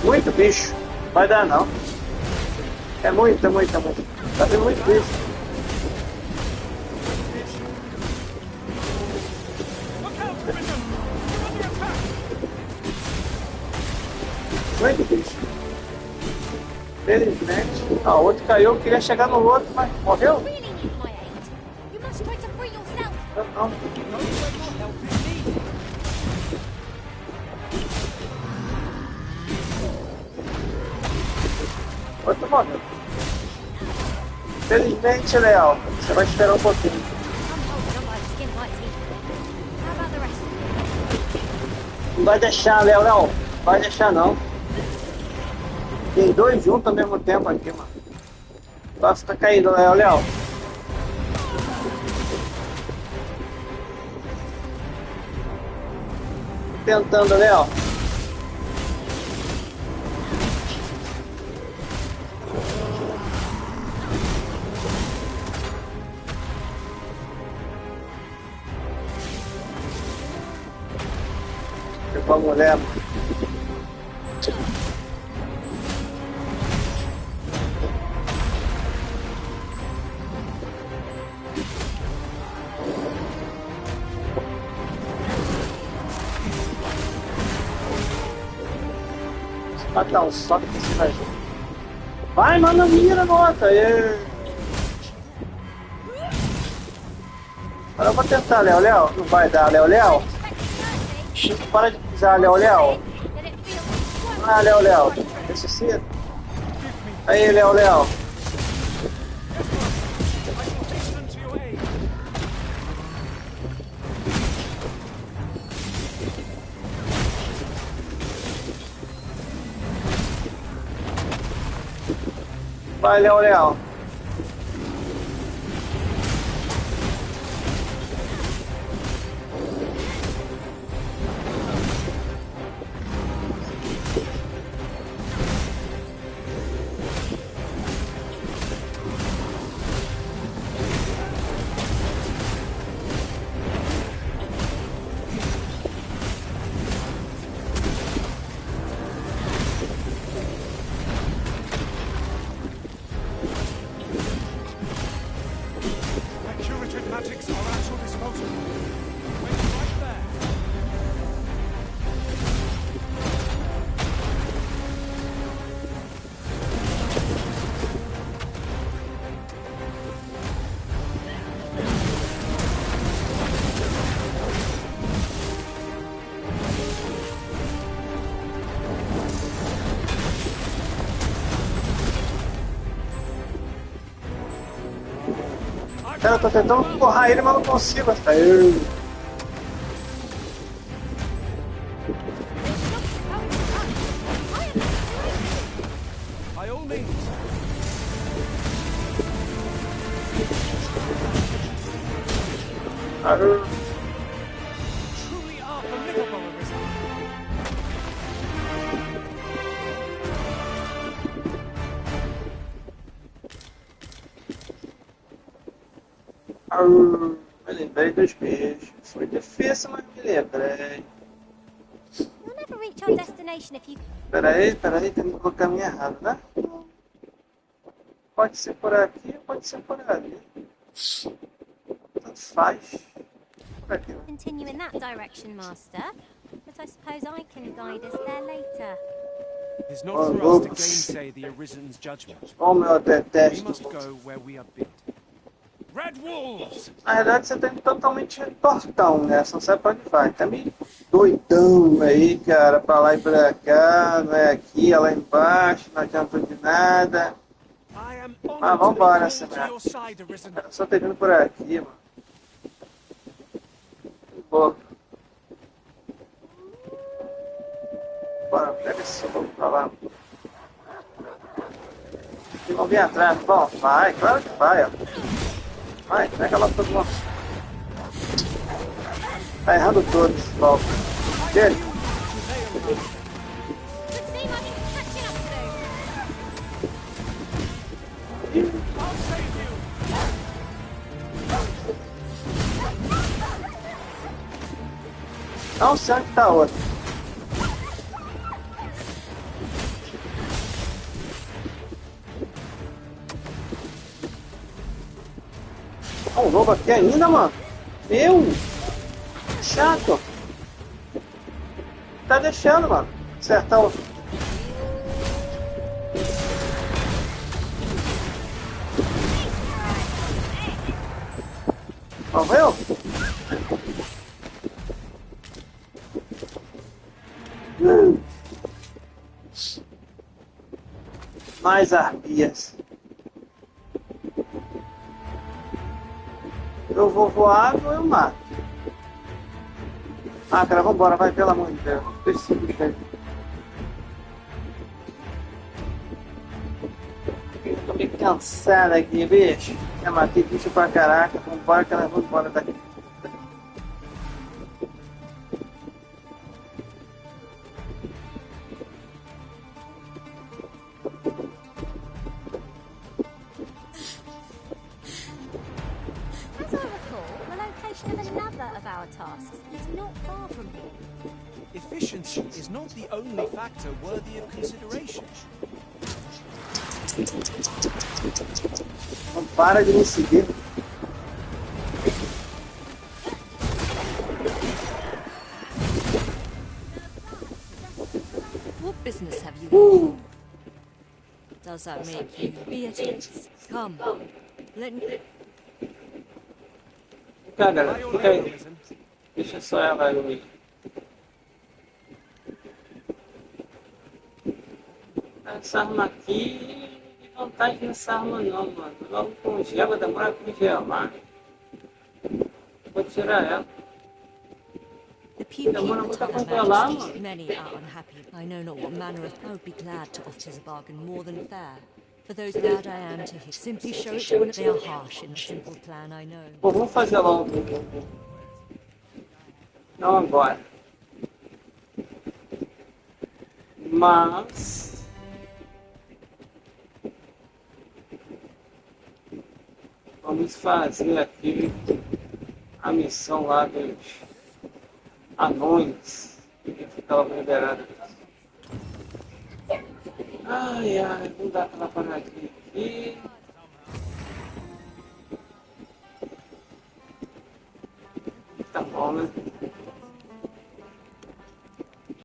Muito bicho. Vai dar não. É muito. Tá vendo muito bicho. Muito bicho. Felizmente. Ah, o outro caiu, eu queria chegar no outro, mas morreu? Não. Outro morreu. Felizmente, Leal, você vai esperar um pouquinho. Não vai deixar, Léo, não. Não vai deixar, não. Tem dois juntos ao mesmo tempo aqui, mano. Nossa, tá caindo, Léo. Tentando, Léo. Pra mulher. Matar um só que você vai. Vai, manda mira no outro. Agora eu vou tentar, Léo. Não vai dar, Léo. Para de pisar, Léo. Ah, Léo. Ressuscita. Aí, Léo. Vai, Léo. Cara, eu tô tentando empurrar ele, mas não consigo. By all means. Truly are formidable, Arisen. Me lembrei dos bichos. Foi difícil, mas me lembrei. You'll never reach our destination if you... Peraí, tem que colocar a minha errado, né? Pode ser por aqui, pode ser por ali. Tanto faz. Por aqui. Continue in that direction, Master. But I suppose I can guide us there later. It is not for us to gainsay the Arisen's judgment. Oh, meu, eu We detesto. must go where we are bid. Red Wolves! Na verdade, você tem totalmente tortão, né? Você não sabe pra onde vai. Tá meio doidão aí, cara. Pra lá e pra cá, não é aqui, é lá embaixo, não adianta de nada. Mas vambora, essa merda. Eu só tô vindo por aqui, mano. Boa. Bora, pega esse fogo pra lá. Eles vão vir atrás. Bom, vai, claro que vai, ó. Vai, pega lá todo mundo. Tá errando todos, volta. Dele. Não sei onde tá outro. Um lobo aqui ainda, mano. Meu! Chato. Tá deixando, mano. Acertar o... Morreu? Mais arpias. Eu vou voar ou eu mato? Ah, cara, vambora, vai, pelo amor de Deus. Preciso dele. Eu tô meio cansado aqui, bicho. Já matei bicho pra caraca. Vambora, cara, vamos embora daqui. Efficiency is not the only factor worthy of consideration. Não para de me seguir. What business have you? Does that make you? Be at ease. Come. Let me. Fica, galera. Fica aí. Deixa só ela aí. Essa arma aqui não tá aqui nessa arma não, mano. Logo congela, demora a congelar. Vou tirar ela. The people Demora at muito a Her congelar, Majesty, mano. many are unhappy. I know not what manner of... I would be glad to offer as a bargain more than fair. For those glad I am to hear. Simply show it when they are harsh in the simple plan, I know. Bom, vamos fazer logo. Não agora. Mas... vamos fazer aqui a missão lá dos anões que ficava liberada. Ai, ai, vamos dar aquela paradinha aqui.